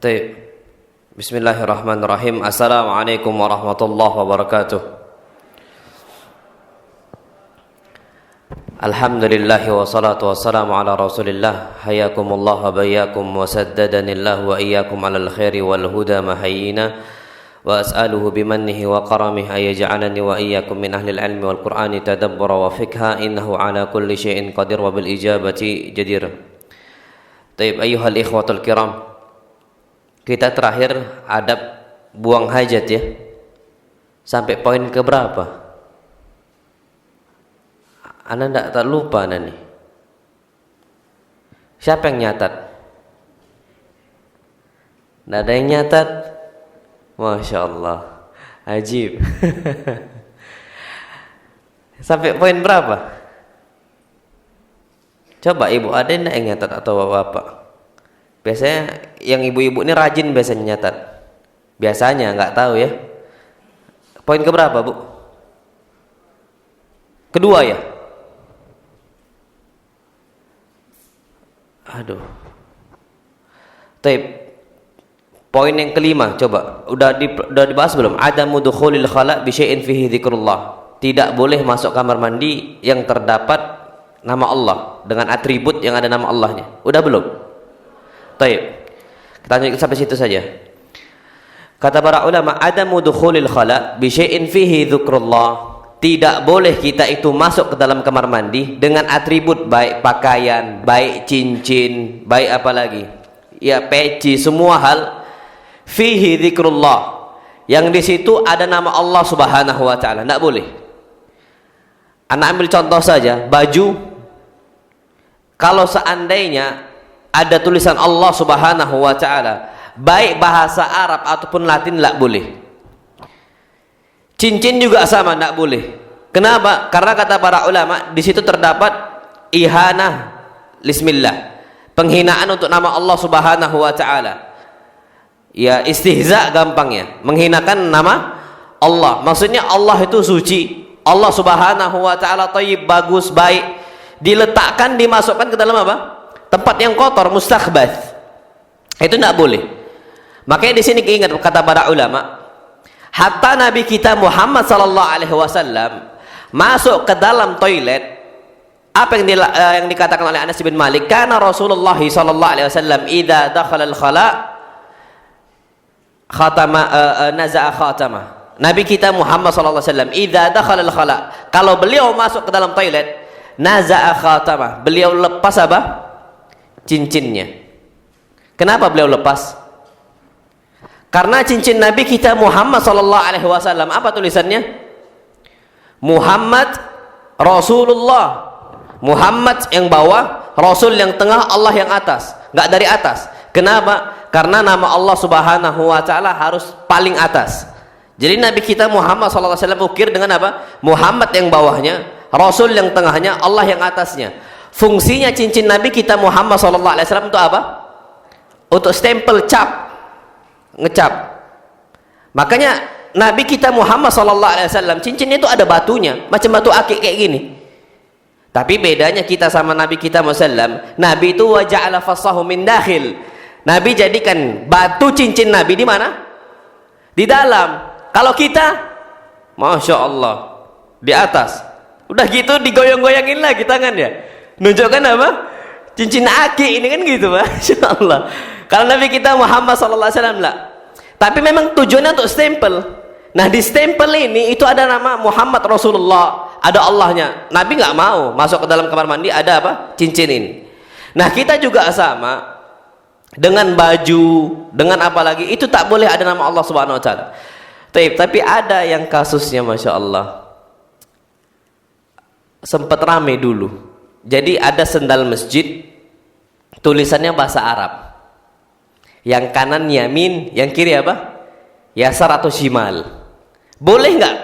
Baik. Bismillahirrahmanirrahim. Assalamualaikum warahmatullahi wabarakatuh. Alhamdulillah wassalatu wassalamu ala Rasulillah. Hayakumullah wa bayyakum wa saddadanillah wa iyyakum alal khairi wal huda mahayyina wa as'aluhu bimannihi wa karamihi ayaj'alani wa iyyakum min ahlil ilmi wal qur'ani tadabbura wa fikha innahu ala kulli syai'in qadir wa bil ijabati jadir. Baik, ayyuhal ikhwatul kiram. Kita terakhir adab buang hajat ya. Sampai poin ke berapa? Anda tak lupa nih. Siapa yang nyatat? Nggak ada yang nyatat? Masya Allah, ajib. Sampai poin berapa? Coba ibu, ada yang nyatat atau bapak? Biasanya yang ibu-ibu ini rajin biasanya nyatat. Biasanya, nggak tahu ya. Poin ke berapa, Bu? Kedua ya? Aduh. Taib. Poin yang kelima, coba. Udah dibahas belum? Adamu dukhulil khala' bi syai'in fihi dzikrullah. Tidak boleh masuk kamar mandi yang terdapat nama Allah dengan atribut yang ada nama Allahnya. Udah belum? Taib. Kita lanjutkan sampai situ saja. Kata para ulama, adamu dukhulil khala' bi syai'in fihi dzikrullah. Tidak boleh kita itu masuk ke dalam kamar mandi dengan atribut baik pakaian, baik cincin, baik apa lagi? Ya, peci, semua hal fihi dzikrullah. Yang di situ ada nama Allah Subhanahu wa taala. Enggak boleh. Anak ambil contoh saja, baju. Kalau seandainya ada tulisan Allah Subhanahu wa taala, baik bahasa Arab ataupun Latin, enggak boleh. Cincin juga sama, enggak boleh. Kenapa? Karena kata para ulama, di situ terdapat ihanah lismillah, penghinaan untuk nama Allah Subhanahu wa taala. Ya, istihza gampangnya, menghinakan nama Allah. Maksudnya Allah itu suci, Allah Subhanahu wa taala thayyib, bagus, baik. Diletakkan, dimasukkan ke dalam apa? Tempat yang kotor, mustakhbath. Itu tidak boleh. Makanya di sini ingat kata para ulama, hatta Nabi kita Muhammad sallallahu alaihi wasallam masuk ke dalam toilet, apa yang dikatakan oleh Anas bin Malik, karena Rasulullah sallallahu alaihi wasallam idza dakhala al-khala' khatama naza'a khatama. Nabi kita Muhammad sallallahu alaihi wasallam idza dakhala al-khala', kalau beliau masuk ke dalam toilet, naza'a khatama, beliau lepas apa? Cincinnya. Kenapa beliau lepas? Karena cincin Nabi kita Muhammad sallallahu alaihi wasallam apa tulisannya? Muhammad Rasulullah. Muhammad yang bawah, Rasul yang tengah, Allah yang atas. Enggak dari atas. Kenapa? Karena nama Allah Subhanahu wa taala harus paling atas. Jadi Nabi kita Muhammad sallallahu alaihi wasallam ukir dengan apa? Muhammad yang bawahnya, Rasul yang tengahnya, Allah yang atasnya. Fungsinya cincin Nabi kita Muhammad sallallahu alaihi wasallam untuk apa? Untuk stempel, cap, ngecap. Makanya Nabi kita Muhammad sallallahu alaihi wasallam cincinnya itu ada batunya, macam batu akik kayak gini. Tapi bedanya kita sama Nabi kita Muhammad, Nabi itu wa ja'ala fassahu min dakhil. Nabi jadikan batu cincin Nabi di mana? Di dalam. Kalau kita, Masya Allah, di atas. Udah gitu digoyang-goyangin lagi tangannya. Nunjukkan apa? Cincin akik ini kan gitu, Masya Allah. Kalau Nabi kita Muhammad sallallahu alaihi wasallam lah. Tapi memang tujuannya untuk stempel. Nah, di stempel ini itu ada nama Muhammad Rasulullah, ada Allahnya. Nabi nggak mau masuk ke dalam kamar mandi ada apa? Cincin ini. Nah, kita juga sama dengan baju, dengan apa lagi, itu tak boleh ada nama Allah Subhanahu wa taala. Tapi ada yang kasusnya Masya Allah sempat rame dulu. Jadi ada sendal masjid tulisannya bahasa Arab. Yang kanan yamin, yang kiri apa? Yasar atau shimal. Boleh nggak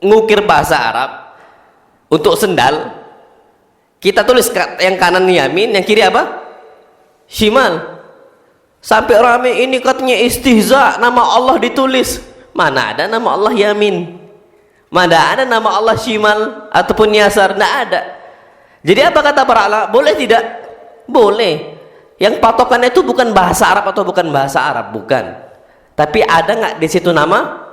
ngukir bahasa Arab untuk sendal? Kita tulis yang kanan yamin, yang kiri apa? Shimal. Sampai rame ini katanya istihza, nama Allah ditulis. Mana ada nama Allah yamin? Mana ada nama Allah shimal ataupun yasar? Nggak ada. Jadi apa kata para ulama? Boleh tidak? Boleh. Yang patokannya itu bukan bahasa Arab atau bukan bahasa Arab, bukan. Tapi ada nggak di situ nama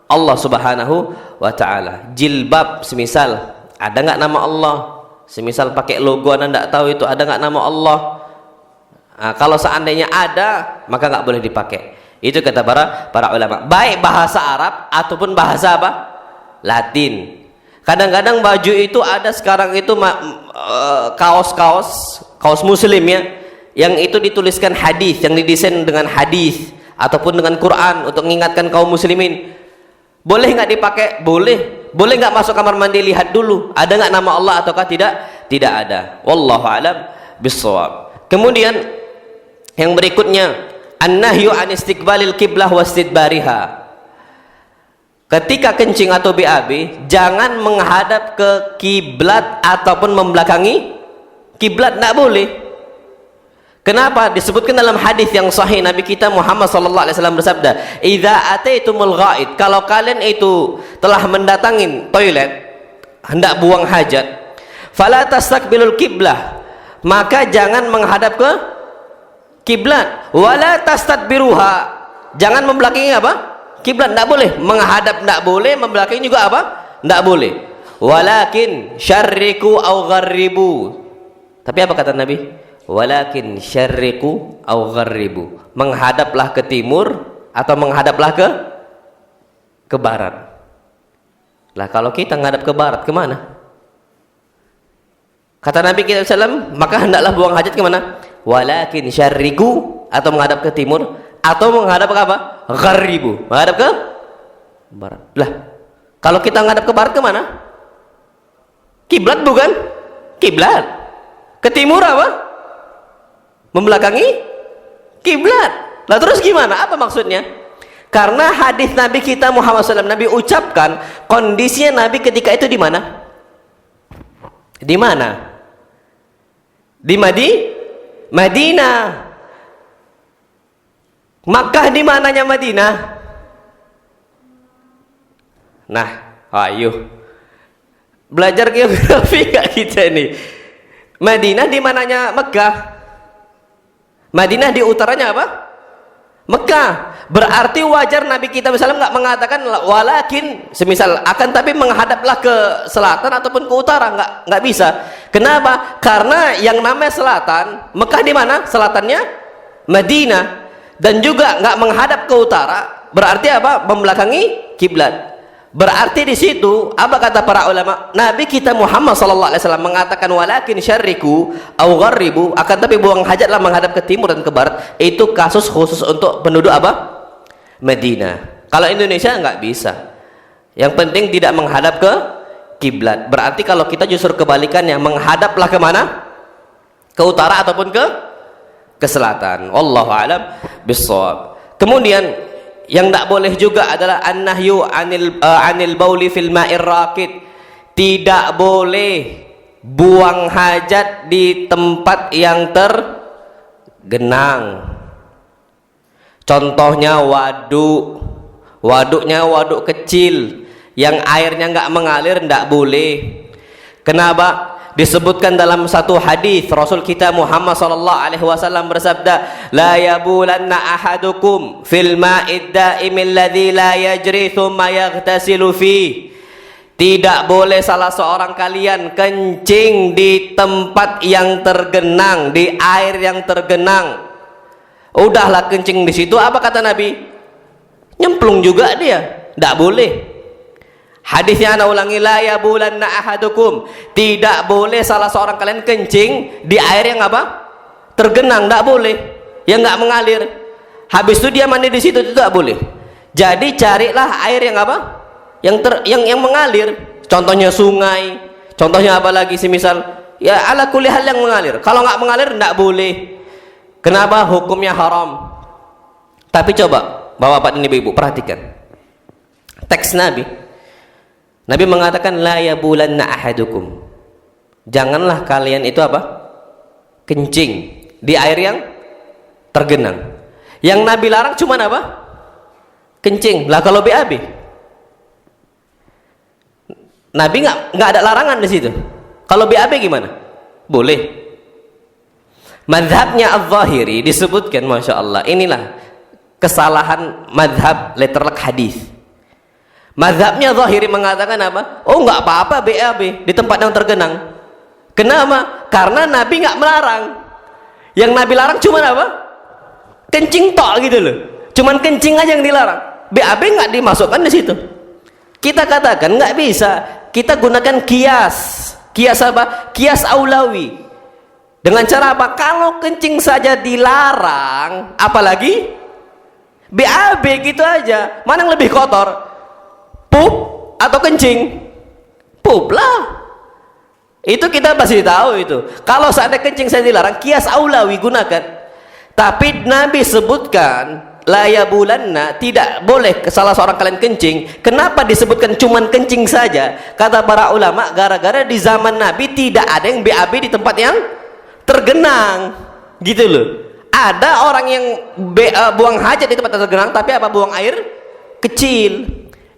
Allah Subhanahu wa Ta'ala? Jilbab semisal, ada nggak nama Allah? Semisal pakai logo, anda nggak tahu itu ada nggak nama Allah? Nah, kalau seandainya ada, maka nggak boleh dipakai. Itu kata para ulama. Baik bahasa Arab ataupun bahasa apa? Latin. Kadang-kadang baju itu ada sekarang itu kaos muslim ya, yang itu dituliskan hadis, yang didesain dengan hadis ataupun dengan Quran untuk mengingatkan kaum muslimin. Boleh nggak dipakai? Boleh. Boleh nggak masuk kamar mandi lihat dulu ada nggak nama Allah ataukah tidak? Tidak ada. Wallahu alam bissawab. Kemudian yang berikutnya, an-nahyu an istiqbalil qiblah wastidbariha. Ketika kencing atau BAB, jangan menghadap ke kiblat ataupun membelakangi kiblat, tidak boleh. Kenapa? Disebutkan dalam hadis yang sahih, Nabi kita Muhammad SAW bersabda, "Idza ataitumul ghaid," kalau kalian itu telah mendatangi toilet, hendak buang hajat, "fala tastaqbilul qiblah," maka jangan menghadap ke kiblat, "wala tastadbiruha," jangan membelakangi apa? Kiblat, tidak boleh. Menghadap tidak boleh, membelakangi juga apa? Tidak boleh. Walakin syarriku au gharribu. Tapi apa kata Nabi? Walakin syarriku au gharribu. Menghadaplah ke timur atau menghadaplah ke barat. Lah kalau kita menghadap ke barat, kemana? Kata Nabi kita SAW, maka hendaklah buang hajat kemana? Walakin syarriku, atau menghadap ke timur, atau menghadap ke apa? Gharribu, menghadap ke barat. Lah, kalau kita menghadap ke barat kemana? Kiblat bukan? Kiblat. Ke timur apa? Membelakangi kiblat. Lah terus gimana? Apa maksudnya? Karena hadis Nabi kita Muhammad SAW, Nabi ucapkan kondisinya Nabi ketika itu di mana? Di mana? Di Madinah. Makkah di mananya Madinah? Nah, ayo belajar geografi gak kita ini? Madinah di mananya Mekah? Madinah di utaranya apa? Mekah. Berarti wajar Nabi kita misalnya nggak mengatakan walakin semisal akan, tapi menghadaplah ke selatan ataupun ke utara, nggak bisa. Kenapa? Karena yang namanya selatan, Mekah di mana? Selatannya Madinah. Dan juga nggak menghadap ke utara, berarti apa? Membelakangi kiblat. Berarti di situ apa kata para ulama? Nabi kita Muhammad SAW mengatakan walakin syarriku au gharribu, akan tapi buang hajatlah menghadap ke timur dan ke barat. Itu kasus khusus untuk penduduk apa? Madinah. Kalau Indonesia nggak bisa. Yang penting tidak menghadap ke kiblat. Berarti kalau kita justru kebalikannya, menghadaplah kemana? Ke utara ataupun ke selatan. Wallahu a'lam bissawab. Kemudian yang tidak boleh juga adalah an-nahyu anil bauli fil ma'ir raqid. Tidak boleh buang hajat di tempat yang tergenang. Contohnya waduk. Waduknya waduk kecil yang airnya nggak mengalir, tidak boleh. Kenapa? Disebutkan dalam satu hadis Rasul kita Muhammad SAW bersabda, la yabulanna ahadukum fil ma'id da'imil ladzi la yajri thumma yaghtasilu fi. Tidak boleh salah seorang kalian kencing di tempat yang tergenang, di air yang tergenang. Udahlah kencing di situ, apa kata Nabi? Nyemplung juga dia, tidak boleh. Hadisnya ana ulangi, la yabulanna ahadukum, tidak boleh salah seorang kalian kencing di air yang apa? Tergenang, tidak boleh, yang nggak mengalir. Habis itu dia mandi di situ, itu tidak boleh. Jadi carilah air yang apa? Yang mengalir. Contohnya sungai, contohnya apa lagi semisal ya ala kulli hal yang mengalir. Kalau nggak mengalir tidak boleh. Kenapa? Hukumnya haram. Tapi coba Bapak-bapak dan Ibu-ibu perhatikan teks Nabi. Nabi mengatakan la yabulanna ahadukum, janganlah kalian itu apa? Kencing di air yang tergenang. Yang Nabi larang cuma apa? Kencing. Lah kalau BAB, Nabi nggak ada larangan di situ. Kalau BAB gimana? Boleh. Madhabnya Al-Zahiri disebutkan, Masya Allah, inilah kesalahan madhab letterlek hadis. Madhabnya Zahiri mengatakan apa? Oh, nggak apa-apa BAB di tempat yang tergenang. Kenapa? Karena Nabi nggak melarang. Yang Nabi larang cuma apa? Kencing tok gitu loh. Cuman kencing aja yang dilarang. BAB nggak dimasukkan di situ. Kita katakan nggak bisa. Kita gunakan kias. Kias apa? Kias aulawi. Dengan cara apa? Kalau kencing saja dilarang, apalagi BAB gitu aja. Mana yang lebih kotor? Pup atau kencing? Pup lah. Itu kita pasti tahu itu. Kalau seandainya kencing saya dilarang, kias aulawi gunakan. Tapi Nabi sebutkan la yabulanna, tidak boleh salah seorang kalian kencing. Kenapa disebutkan cuman kencing saja? Kata para ulama, gara-gara di zaman Nabi tidak ada yang BAB di tempat yang tergenang, gitu loh. Ada orang yang buang hajat di tempat tergenang, tapi apa? Buang air kecil.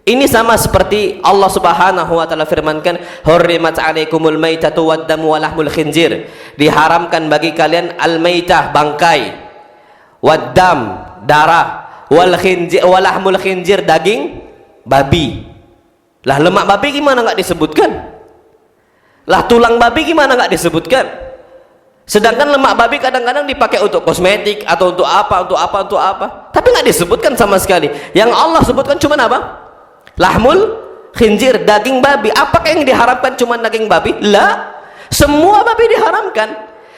Ini sama seperti Allah Subhanahu wa taala firmankan, hurrimat 'alaikumul maitatu waddamu walahmul khinzir. Diharamkan bagi kalian al-maitah, bangkai, waddam, darah, wal khinzir, walahmul khinzir, daging babi. Lah lemak babi gimana nggak disebutkan? Lah tulang babi gimana nggak disebutkan? Sedangkan lemak babi kadang-kadang dipakai untuk kosmetik atau untuk apa, untuk apa, untuk apa. Tapi nggak disebutkan sama sekali. Yang Allah sebutkan cuma apa? Lahmul khinzir, daging babi. Apakah yang diharamkan cuma daging babi? Lah, semua babi diharamkan.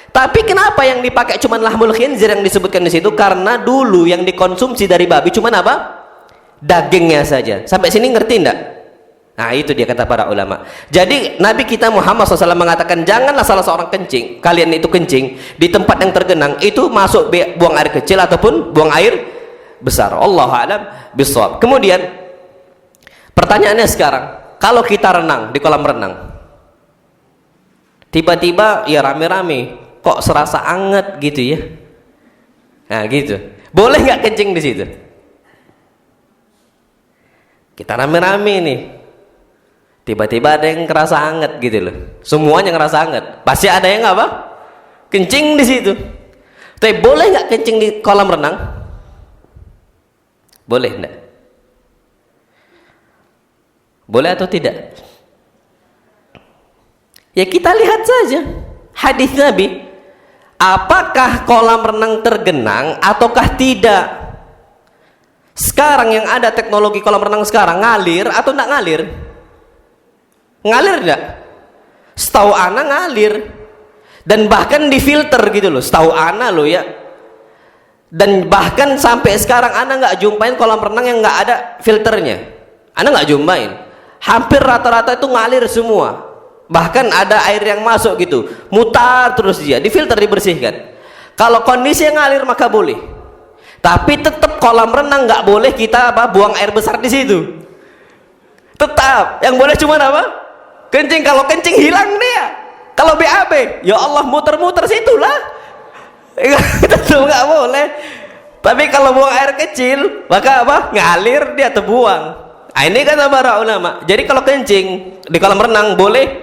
Tapi kenapa yang dipakai cuma lahmul khinzir yang disebutkan di situ? Karena dulu yang dikonsumsi dari babi cuma apa? Dagingnya saja. Sampai sini ngerti enggak? Nah, itu dia kata para ulama. Jadi Nabi kita Muhammad SAW mengatakan, janganlah salah seorang kencing, kalian itu kencing di tempat yang tergenang, itu masuk buang air kecil ataupun buang air besar. Allahu a'lam bishawab. Kemudian pertanyaannya sekarang, kalau kita renang di kolam renang, tiba-tiba ya rame-rame, kok serasa anget gitu ya? Nah gitu, boleh nggak kencing di situ? Kita rame-rame nih, tiba-tiba ada yang ngerasa anget gitu loh. Semuanya ngerasa anget, pasti ada yang apa? Kencing di situ. Tapi boleh nggak kencing di kolam renang? Boleh enggak? Boleh atau tidak? Ya kita lihat saja hadis Nabi. Apakah kolam renang tergenang ataukah tidak? Sekarang yang ada teknologi kolam renang sekarang ngalir atau enggak ngalir? Ngalir enggak? Setahu ana ngalir. Dan bahkan difilter gitu loh, setahu ana loh ya. Dan bahkan sampai sekarang ana nggak jumpain kolam renang yang nggak ada filternya. Ana nggak jumpain. Hampir rata-rata itu ngalir semua. Bahkan ada air yang masuk gitu, mutar terus dia, difilter, dibersihkan. Kalau kondisi yang ngalir maka boleh. Tapi tetap kolam renang nggak boleh kita apa, buang air besar di situ. Tetap yang boleh cuma apa? Kencing. Kalau kencing hilang dia. Kalau BAB, ya Allah muter-muter situlah. Itu nggak boleh. Tapi kalau buang air kecil, maka apa? Ngalir dia terbuang. Nah, ini kata para ulama. Jadi kalau kencing di kolam renang boleh?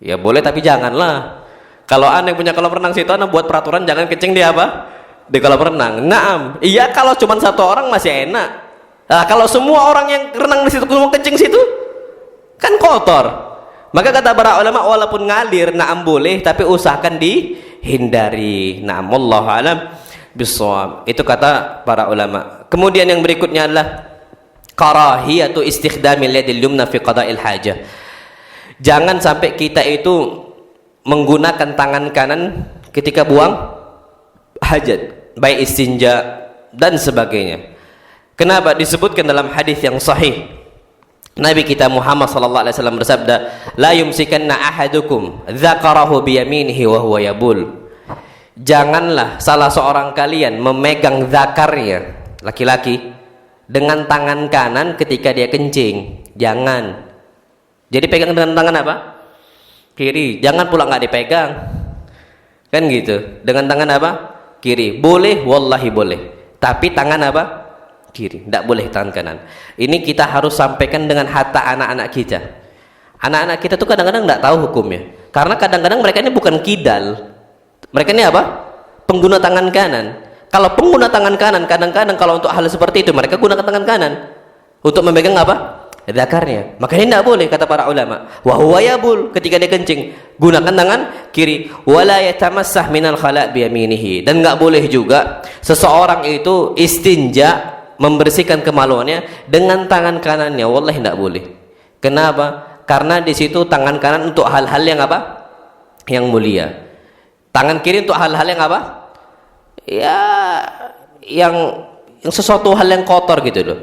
Ya boleh, tapi janganlah. Kalau anda yang punya kolam renang situ, anda buat peraturan jangan kencing di apa? Di kolam renang. Naam. Iya kalau cuma satu orang masih enak. Nah, kalau semua orang yang renang di situ mau kencing situ, kan kotor. Maka kata para ulama, walaupun ngalir, naam boleh, tapi usahakan dihindari. Naam, wallahu alam bishawab. Itu kata para ulama. Kemudian yang berikutnya adalah karahiyatu istikhdamil yadil yumna fi qada'il hajah. Jangan sampai kita itu menggunakan tangan kanan ketika buang hajat, baik istinja dan sebagainya. Kenapa? Disebutkan dalam hadis yang sahih, Nabi kita Muhammad sallallahu alaihi wasallam bersabda, la yumsikanna ahadukum dzakarahu bi yaminihi wa huwa yabul. Janganlah salah seorang kalian memegang zakarnya, laki-laki, dengan tangan kanan ketika dia kencing. Jangan. Jadi pegang dengan tangan apa? Kiri. Jangan pula nggak dipegang. Kan gitu. Dengan tangan apa? Kiri. Boleh, wallahi boleh. Tapi tangan apa? Kiri. Tidak boleh tangan kanan. Ini kita harus sampaikan dengan hatta anak-anak kita. Anak-anak kita tuh kadang-kadang nggak tahu hukumnya. Karena kadang-kadang mereka ini bukan kidal. Mereka ini apa? Pengguna tangan kanan. Kalau pengguna tangan kanan, kadang-kadang kalau untuk hal seperti itu mereka gunakan tangan kanan untuk memegang apa? Zakarnya. Maka ini tidak boleh, kata para ulama. Wa huwa yabul, ketika dia kencing, gunakan tangan kiri. Wala yatamassah minal khala' biyaminihi. Dan nggak boleh juga seseorang itu istinja, membersihkan kemaluannya dengan tangan kanannya. Wallahi tidak boleh. Kenapa? Karena di situ tangan kanan untuk hal-hal yang apa? Yang mulia. Tangan kiri untuk hal-hal yang apa? Ya, yang sesuatu hal yang kotor gitu loh.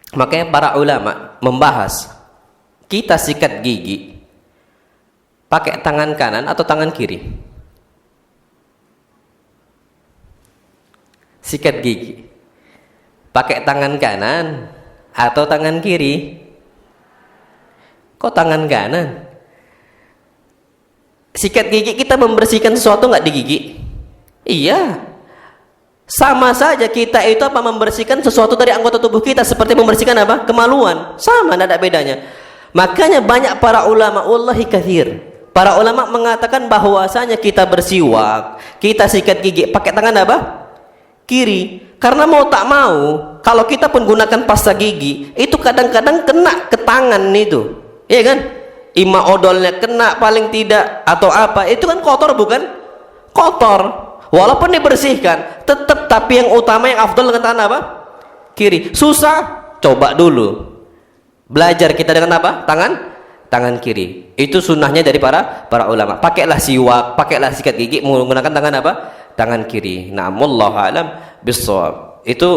Makanya para ulama membahas, kita sikat gigi pakai tangan kanan atau tangan kiri? Sikat gigi pakai tangan kanan atau tangan kiri? Kok tangan kanan? Sikat gigi kita membersihkan sesuatu nggak di gigi? Iya. Sama saja kita itu apa, membersihkan sesuatu dari anggota tubuh kita, seperti membersihkan apa? Kemaluan. Sama, tidak ada bedanya. Makanya banyak para ulama, wallahi kathir, para ulama mengatakan bahwasanya kita bersiwak, kita sikat gigi pakai tangan apa? Kiri. Karena mau tak mau, kalau kita pun gunakan pasta gigi, itu kadang-kadang kena ke tangan itu. Iya kan? Ima odolnya kena paling tidak, atau apa, itu kan kotor bukan? Kotor. Walaupun dibersihkan tetap, tapi yang utama, yang afdal dengan tangan apa? Kiri. Susah? Coba dulu belajar kita dengan apa? Tangan kiri. Itu sunnahnya dari para ulama. Pakailah siwak, pakailah sikat gigi menggunakan tangan apa? Tangan kiri. Na'am, wallahu a'lam bissawab. Itu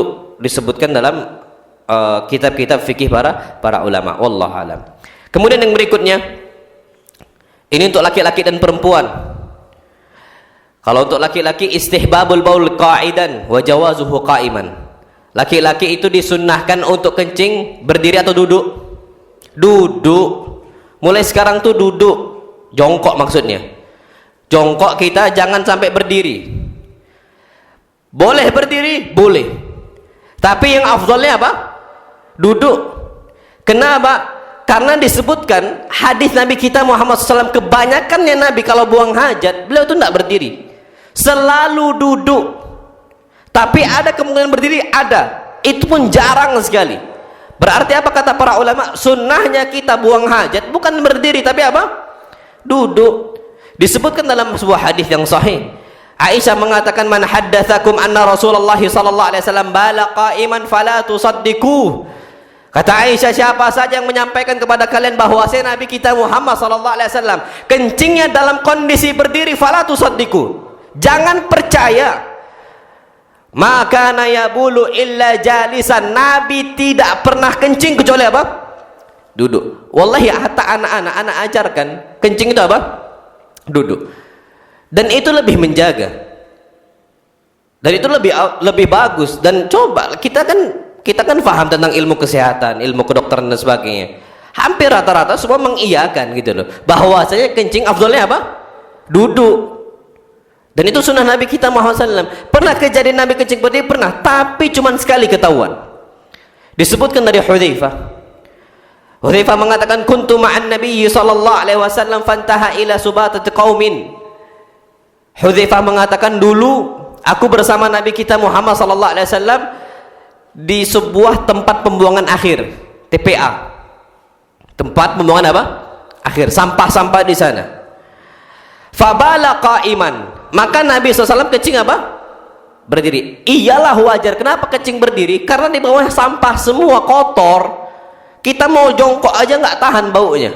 disebutkan dalam kitab-kitab fikih para ulama. Wallahu a'lam. Kemudian yang berikutnya, ini untuk laki-laki dan perempuan. Kalau untuk laki-laki, istihbabul baul qa'idan wa jawazuhu qa'iman. Laki-laki itu disunnahkan untuk kencing berdiri atau duduk? Duduk. Mulai sekarang tuh duduk, jongkok maksudnya. Jongkok kita jangan sampai berdiri. Boleh berdiri? Boleh. Tapi yang afdalnya apa? Duduk. Kenapa? Karena disebutkan hadis Nabi kita Muhammad SAW, kebanyakannya Nabi kalau buang hajat, beliau itu tidak berdiri, selalu duduk. Tapi ada kemungkinan berdiri, ada, itu pun jarang sekali. Berarti apa kata para ulama? Sunnahnya kita buang hajat bukan berdiri, tapi apa? Duduk. Disebutkan dalam sebuah hadis yang sahih, Aisyah mengatakan, man haddatsakum anna Rasulullah sallallahu alaihi wasallam bala qa'iman fala tusaddiquh. Kata Aisyah, siapa saja yang menyampaikan kepada kalian bahwasanya Nabi kita Muhammad sallallahu alaihi wasallam kencingnya dalam kondisi berdiri, fala tusaddiquh, jangan percaya. Maka nayabulu illa jalisan, Nabi tidak pernah kencing kecuali apa? Duduk. Wallahi, hatta anak-anak ajarkan kencing itu apa? Duduk. Dan itu lebih menjaga. Dan itu lebih bagus. Dan coba kita kan paham tentang ilmu kesehatan, ilmu kedokteran dan sebagainya. Hampir rata-rata semua mengiyakan gitu loh, bahwasanya kencing afdolnya apa? Duduk. Dan itu sunnah Nabi kita Muhammad SAW. Pernah kejadian Nabi kencing berdiri? Pernah, tapi cuma sekali ketahuan. Disebutkan dari Hudzaifah. Hudzaifah mengatakan, kuntu ma'an Nabi sallallahu alaihi wasallam fantaha ila subatati qaumin. Hudzaifah mengatakan, dulu aku bersama Nabi kita Muhammad sallallahu alaihi wasallam di sebuah tempat pembuangan akhir, TPA. Tempat pembuangan apa? Akhir, sampah-sampah di sana. Fabala qa'iman. Maka Nabi SAW kencing apa? Berdiri. Iyalah wajar. Kenapa kencing berdiri? Karena di bawah sampah semua kotor. Kita mau jongkok aja nggak tahan baunya.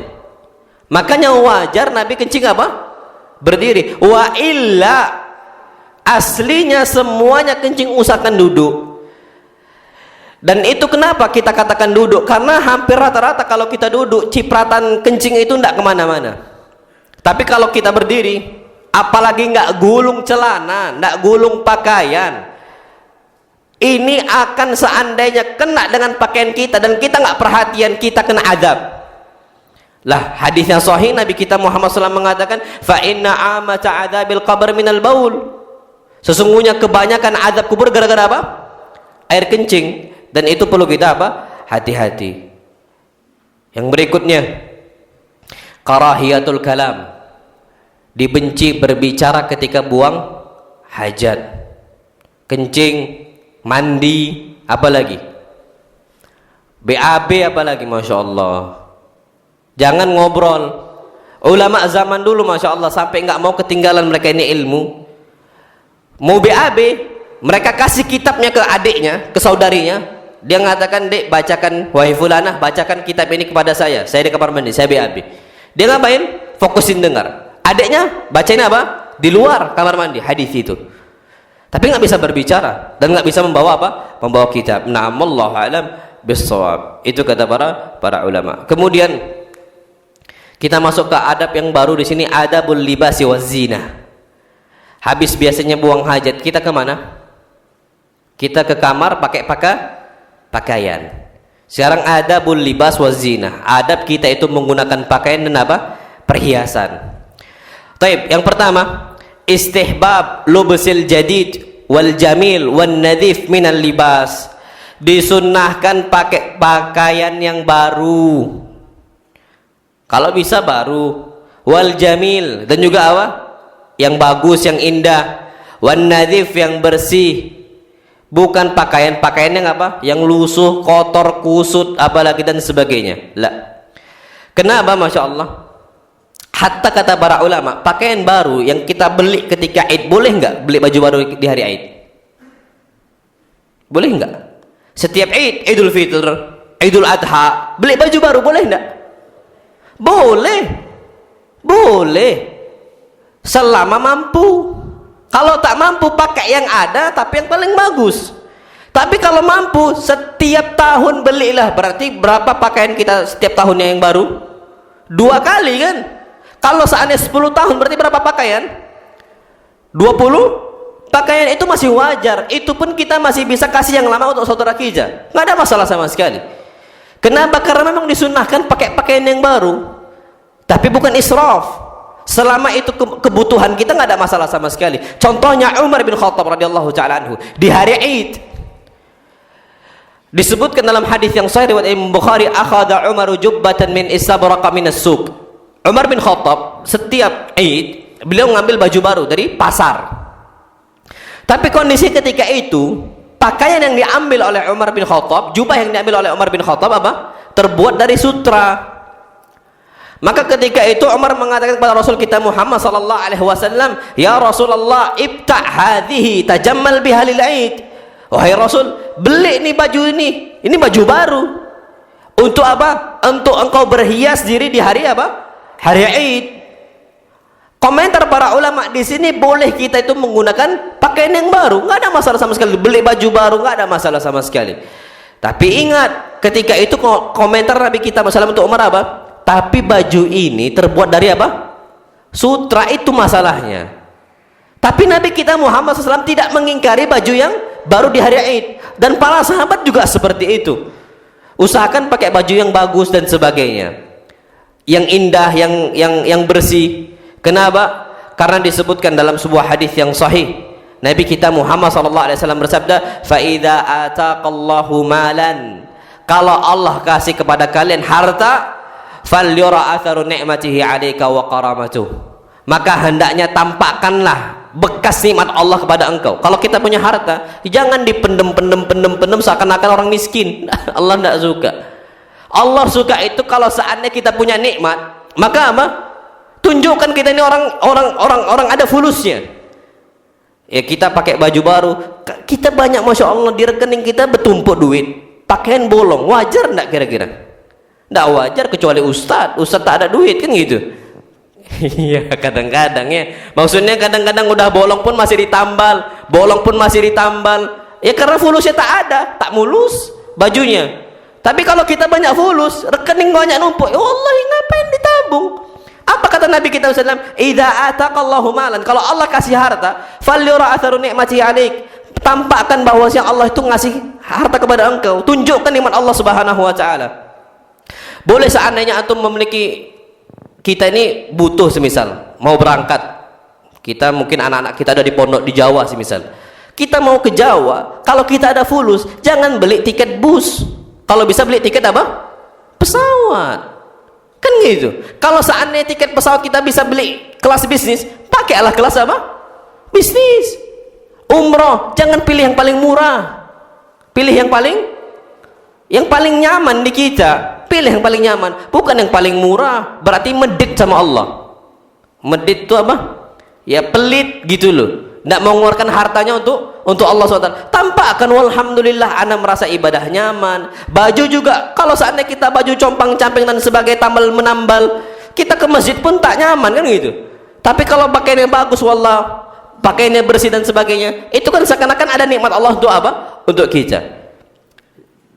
Makanya wajar Nabi kencing apa? Berdiri. Wa illa, aslinya semuanya kencing usahakan duduk. Dan itu kenapa kita katakan duduk? Karena hampir rata-rata kalau kita duduk, cipratan kencing itu tidak kemana-mana. Tapi kalau kita berdiri, apalagi nggak gulung celana, nggak gulung pakaian, ini akan seandainya kena dengan pakaian kita dan kita nggak perhatian, kita kena azab. Lah, hadis yang sahih Nabi kita Muhammad SAW mengatakan, fa inna amata adzabil qabr minal baul. Sesungguhnya kebanyakan azab kubur gara-gara apa? Air kencing. Dan itu perlu kita apa? Hati-hati. Yang berikutnya, karahiyatul kalam. dibenci berbicara ketika buang hajat, kencing, mandi, apalagi BAB, apalagi, Masya Allah. Jangan ngobrol. Ulama zaman dulu, Masya Allah, sampai nggak mau ketinggalan mereka ini ilmu. Mau BAB, mereka kasih kitabnya ke adiknya, ke saudarinya. Dia mengatakan, dek, bacakan, wahai fulanah, bacakan kitab ini kepada saya di kamar mandi, saya BAB. Dia ngapain? Fokusin dengar. Adiknya bacain apa? Di luar kamar mandi, hadis itu. Tapi nggak bisa berbicara dan nggak bisa membawa apa? Membawa kitab. Na'amallahu a'lam bis-shawab. Itu kata para ulama. Kemudian kita masuk ke adab yang baru di sini, adabul libasi waz zina. Habis biasanya buang hajat, kita kemana? Kita ke kamar pakai pakaian. Sekarang adabul libas waz zina. Adab kita itu menggunakan pakaian dan apa? Perhiasan. Taib, yang pertama, istihbab lubsil jadid wal jamil wan nadhif minal libas. Disunnahkan pakai pakaian yang baru, kalau bisa baru, wal jamil, dan juga apa? Yang bagus, yang indah, wan nadhif, yang bersih, bukan pakaian-pakaian yang apa? Yang lusuh, kotor, kusut, apalagi dan sebagainya. Lah. Kenapa? Masya Allah. Hatta kata para ulama, pakaian baru yang kita beli ketika Id, boleh nggak beli baju baru di hari Id? Boleh nggak? Setiap Id, Idul Fitr, Idul Adha, beli baju baru boleh nggak? Boleh. Boleh. Selama mampu. Kalau tak mampu, pakai yang ada tapi yang paling bagus. Tapi kalau mampu, setiap tahun belilah. Berarti berapa pakaian kita setiap tahunnya yang baru? 2 kali kan? Kalau seandainya 10 tahun, berarti berapa pakaian? 20 pakaian. Itu masih wajar. Itu pun kita masih bisa kasih yang lama untuk saudara kita, nggak ada masalah sama sekali. Kenapa? Karena memang disunnahkan pakai pakaian yang baru, tapi bukan israf. Selama itu kebutuhan kita, nggak ada masalah sama sekali. Contohnya Umar bin Khattab radhiyallahu taala anhu di hari Id, disebutkan dalam hadis yang sahih riwayat Imam Bukhari, akhadha Umar jubbatan min istabraqa min as-suq. Umar bin Khattab setiap Id beliau mengambil baju baru dari pasar. Tapi kondisi ketika itu, pakaian yang diambil oleh Umar bin Khattab, jubah yang diambil oleh Umar bin Khattab apa? Terbuat dari sutra. Maka ketika itu Umar mengatakan kepada Rasul kita Muhammad sallallahu alaihi wasallam, "Ya Rasulullah, ibta' hadhihi tajammal biha lil Aid." Wahai Rasul, beli nih baju ini baju baru. Untuk apa? Untuk engkau berhias diri di hari apa? Hari Aid. Komentar para ulama di sini, boleh kita itu menggunakan pakaian yang baru, nggak ada masalah sama sekali. Beli baju baru nggak ada masalah sama sekali. Tapi ingat, ketika itu komentar Nabi kita Muhammad untuk Umar apa? Tapi baju ini terbuat dari apa? Sutra, itu masalahnya. Tapi Nabi kita Muhammad SAW tidak mengingkari baju yang baru di hari Id, dan para sahabat juga seperti itu. Usahakan pakai baju yang bagus dan sebagainya, yang indah, yang bersih. Kenapa? Karena disebutkan dalam sebuah hadis yang sahih, Nabi kita Muhammad SAW bersabda, fa idza ataqallahu malan, kalau Allah kasih kepada kalian harta, falyura atharu ni'matihi 'alaika wa karamatuh, maka hendaknya tampakkanlah bekas nikmat Allah kepada engkau. Kalau kita punya harta, jangan dipendem seakan-akan orang miskin. Allah tidak suka. Allah suka itu kalau seandainya kita punya nikmat, maka apa? Tunjukkan kita ini orang ada fulusnya. Ya, kita pakai baju baru, kita banyak, Masya Allah, di rekening kita bertumpuk duit, pakaian bolong, wajar enggak kira-kira? Enggak wajar, kecuali ustadz tak ada duit kan gitu. Iya, kadang-kadang ya. Maksudnya kadang-kadang udah bolong pun masih ditambal, ya karena fulusnya tak ada, tak mulus bajunya. Tapi kalau kita banyak fulus, rekening banyak numpuk, ya Allah, ngapain ditabung? Apa kata Nabi kita SAW? Idza ataqallahu malan, kalau Allah kasih harta, falyura atharu ni'matihi 'alaik, tampakkan bahwasanya Allah itu ngasih harta kepada engkau, tunjukkan nikmat Allah Subhanahu wa taala. Boleh seandainya antum memiliki, kita ini butuh, semisal mau berangkat, kita mungkin anak-anak kita ada di pondok di Jawa, semisal kita mau ke Jawa, kalau kita ada fulus, jangan beli tiket bus, kalau bisa beli tiket apa? Pesawat. Kan gitu. Kalau seandainya tiket pesawat kita bisa beli kelas bisnis, pakailah kelas apa? Bisnis. Umroh, jangan pilih yang paling murah. Pilih yang paling nyaman di kita. Pilih yang paling nyaman, bukan yang paling murah. Berarti medit sama Allah. Medit itu apa? Ya pelit gitu loh. Tidak mau mengeluarkan hartanya untuk Allah SWT. Tampakkan walhamdulillah ana merasa ibadah nyaman. Baju juga, kalau seandainya kita baju compang-camping dan sebagai tambal menambal, kita ke masjid pun tak nyaman kan gitu. Tapi kalau pakaiannya bagus, wallah, pakaiannya bersih dan sebagainya, itu kan seakan-akan ada nikmat Allah untuk apa? Untuk kita.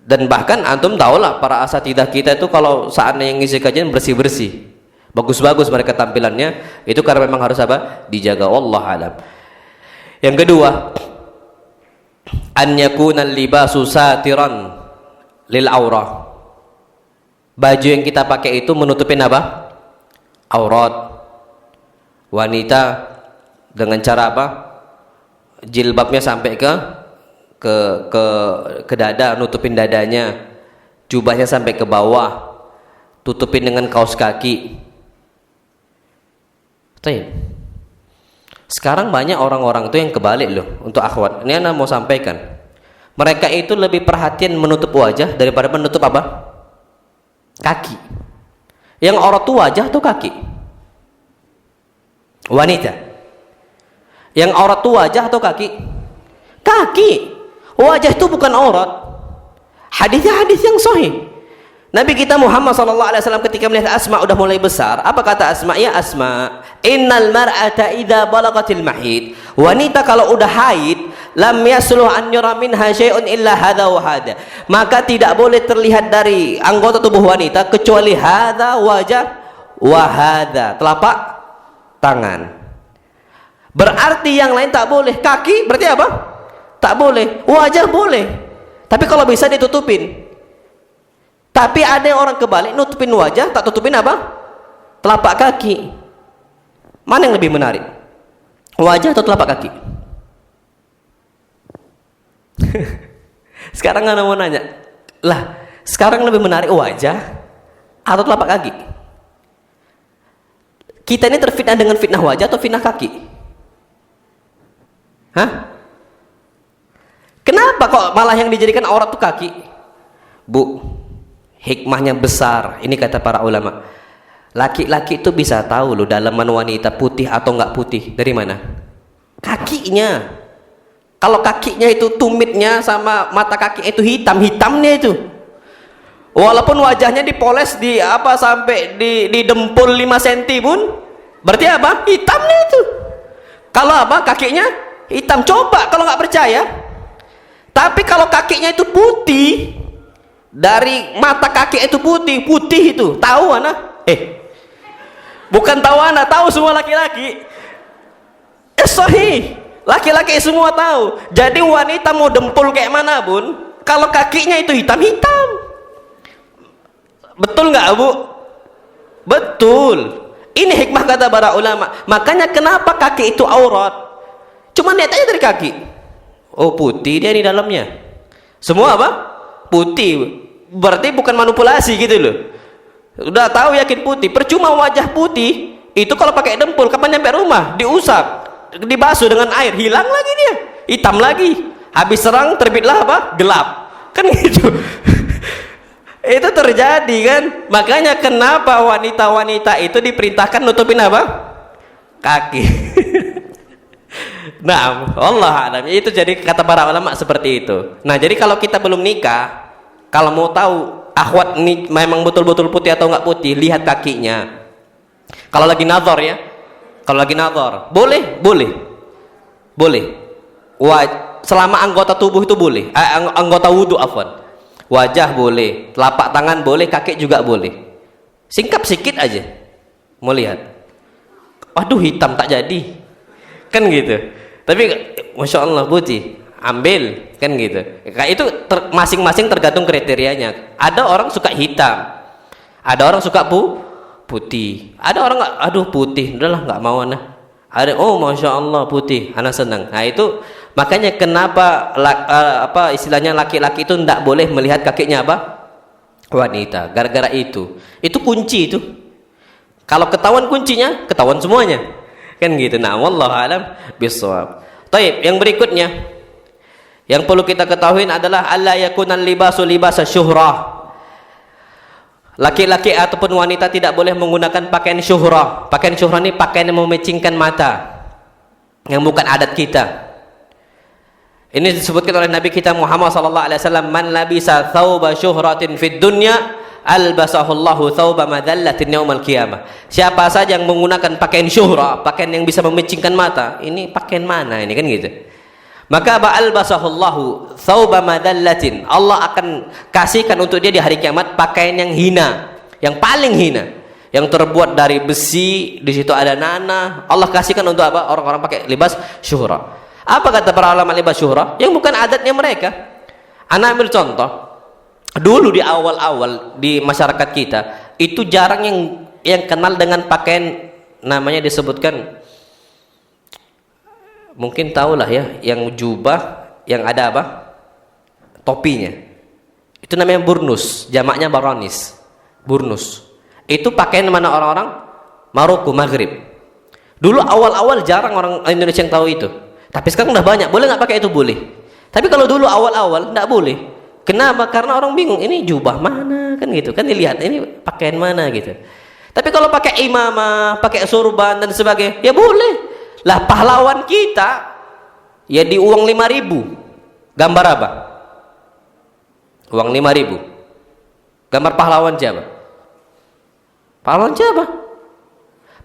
Dan bahkan antum tahulah para asatidah kita itu kalau seandainya ngisi kajian bersih-bersih, bagus-bagus mereka tampilannya, itu karena memang harus apa? Dijaga. Wallah alam. Yang kedua, an yakuna libasu satiran lil aurah. Baju yang kita pakai itu menutupin apa? Aurat. Wanita dengan cara apa? Jilbabnya sampai ke dada, nutupin dadanya. Jubahnya sampai ke bawah, tutupin dengan kaos kaki. Sekarang banyak orang-orang itu yang kebalik loh. Untuk akhwat, ini ana mau sampaikan, mereka itu lebih perhatian menutup wajah daripada menutup apa? Kaki. Yang aurat itu wajah atau kaki? Wanita. Yang aurat itu wajah atau kaki? Kaki. Wajah itu bukan aurat. Hadisnya hadis yang sahih. Nabi kita Muhammad SAW ketika melihat Asma udah mulai besar, apa kata Asma? Ya Asma, innal mar'ata idza balagatil mahid. Wanita kalau udah haid, lam yasluh an yura minha syai'un illa hadza wa hadza. Maka tidak boleh terlihat dari anggota tubuh wanita kecuali hadza wajah wa hadza, telapak tangan. Berarti yang lain tak boleh. Kaki berarti apa? Tak boleh. Wajah boleh, tapi kalau bisa ditutupin. Tapi ada orang kebalik, nutupin wajah, tak tutupin apa? Telapak kaki. Mana yang lebih menarik? Wajah atau telapak kaki? Sekarang anda mau nanya, lah sekarang lebih menarik wajah atau telapak kaki? Kita ini terfitnah dengan fitnah wajah atau fitnah kaki? Hah? Kenapa kok malah yang dijadikan aurat itu kaki? Bu, hikmahnya besar. Ini kata para ulama. Laki-laki itu bisa tahu loh dalaman wanita putih atau enggak putih dari mana? Kakinya. Kalau kakinya itu tumitnya sama mata kaki itu hitamnya itu. Walaupun wajahnya dipoles di apa sampai di dempul 5 cm pun, berarti apa? Hitamnya itu. Kalau apa? Kakinya hitam. Coba kalau nggak percaya. Tapi kalau kakinya itu putih, dari mata kaki itu putih itu, tahu anak? Bukan tahu anak, tahu semua laki-laki. Sahih, laki-laki semua tahu. Jadi wanita mau dempul kayak mana pun, kalau kakinya itu hitam. Betul nggak Bu? Betul. Ini hikmah kata para ulama. Makanya kenapa kaki itu aurat? Cuma lihat aja dari kaki. Oh putih dia di dalamnya. Semua apa? Putih. Berarti bukan manipulasi gitu loh. Udah tahu yakin putih. Percuma wajah putih itu kalau pakai dempul, kapan nyampe rumah diusap, dibasuh dengan air, hilang lagi dia, hitam lagi. Habis serang terbitlah apa? Gelap. Kan gitu. Itu terjadi kan. Makanya kenapa wanita-wanita itu diperintahkan nutupin apa? Kaki. Nah, Allah alam. Itu jadi kata para ulama seperti itu. Nah, jadi kalau kita belum nikah, kalau mau tahu akhwat ini memang betul-betul putih atau enggak putih, lihat kakinya. Kalau lagi nazar ya. Kalau lagi nazar, boleh. Selama anggota tubuh itu boleh. Anggota wudu afwan. Wajah boleh, telapak tangan boleh, kaki juga boleh. Singkap sikit aja. Mau lihat. Waduh, hitam tak jadi. Kan gitu. Tapi Masya Allah putih, ambil kan gitu. Kayak itu masing-masing tergantung kriterianya. Ada orang suka hitam, ada orang suka putih, ada orang nggak, aduh putih, udahlah nggak mau nah. Ada oh Masya Allah putih, anak senang. Nah itu makanya kenapa apa istilahnya laki-laki itu tidak boleh melihat kakinya apa wanita. Gara-gara itu kunci itu. Kalau ketahuan kuncinya, ketahuan semuanya. Kan gitu. Nah, wallahu alam bissawab. Baik, yang berikutnya yang perlu kita ketahui adalah alla yakunal libasu libasa syuhrah. Laki-laki ataupun wanita tidak boleh menggunakan pakaian syuhrah. Pakaian syuhrah ini pakaian yang memecingkan mata, yang bukan adat kita. Ini disebutkan oleh Nabi kita Muhammad sallallahu alaihi wasallam, man labisa thawba syuhratin fid dunya albasahullahu thawba madallatin yaumal qiyamah. Siapa saja yang menggunakan pakaian syuhrah, pakaian yang bisa memecingkan mata, ini pakaian mana ini, kan gitu. Maka albasahullahu thawba madallatin, Allah akan kasihkan untuk dia di hari kiamat pakaian yang hina, yang paling hina, yang terbuat dari besi, di situ ada nanah. Allah kasihkan untuk apa? Orang-orang pakai libas syuhrah. Apa kata para ulama libas syuhrah? Yang bukan adatnya mereka. Ana ambil contoh. Dulu di awal-awal di masyarakat kita itu jarang yang kenal dengan pakaian, namanya disebutkan, mungkin tahulah ya, yang jubah yang ada apa? Topinya. Itu namanya burnus, jamaknya baronis. Burnus. Itu pakaian mana orang-orang Maroko, Maghrib. Dulu awal-awal jarang orang Indonesia yang tahu itu. Tapi sekarang udah banyak. Boleh nggak pakai itu? Boleh. Tapi kalau dulu awal-awal nggak boleh. Kenapa? Karena orang bingung, ini jubah mana, kan gitu. Kan dilihat ini pakaian mana gitu. Tapi kalau pakai imamah, pakai sorban dan sebagainya, ya boleh. Lah pahlawan kita ya di uang 5.000. Gambar apa? Uang 5.000. Gambar pahlawan siapa? Pahlawan siapa?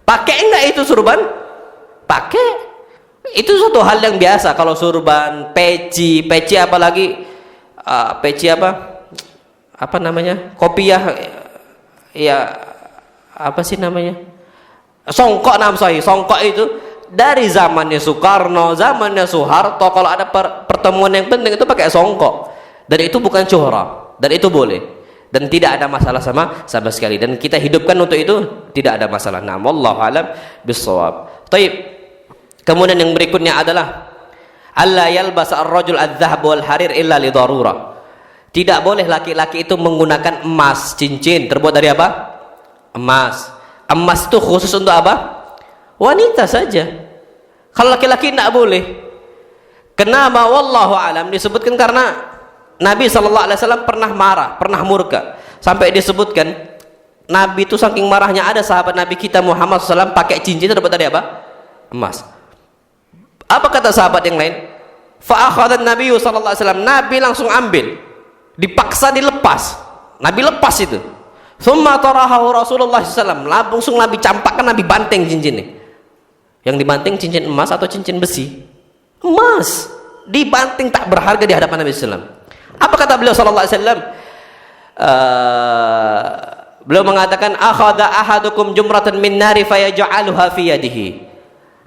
Pakai enggak itu sorban? Pakai. Itu suatu hal yang biasa. Kalau sorban, peci apalagi peci apa namanya, kopiah ya, apa sih namanya, songkok, songkok itu dari zamannya Soekarno, zamannya Soeharto. Kalau ada pertemuan yang penting itu pakai songkok, dan itu bukan syuhrah, dan itu boleh, dan tidak ada masalah sama sekali, dan kita hidupkan untuk itu, tidak ada masalah. Nah, wallahu alam bissawab. Taib. Kemudian yang berikutnya adalah alla yalbasa ar-rajul adz-dzahab wal harir illa li darurah. Tidak boleh laki-laki itu menggunakan emas, cincin terbuat dari apa? Emas. Emas itu khusus untuk apa? Wanita saja. Kalau laki-laki tidak boleh. Kenapa? Wallahu alam. Disebutkan karena Nabi sallallahu alaihi wasallam pernah marah, pernah murka. Sampai disebutkan Nabi itu saking marahnya, ada sahabat Nabi kita Muhammad SAW pakai cincin terbuat dari apa? Emas. Apa kata sahabat yang lain? Fa akhadha Nabi sallallahu alaihi wasallam, Nabi langsung ambil, dipaksa dilepas. Nabi lepas itu. Tsumma tarahahu Rasulullah sallallahu alaihi wasallam, langsung Nabi campakkan, Nabi banting cincinnya. Yang dibanting cincin emas atau cincin besi? Emas. Dibanting tak berharga di hadapan Nabi sallallahu alaihi wasallam. Apa kata beliau sallallahu alaihi wasallam? Beliau mengatakan, akhadha ahadukum jumratan min nari fayaj'aluha fi yadihi.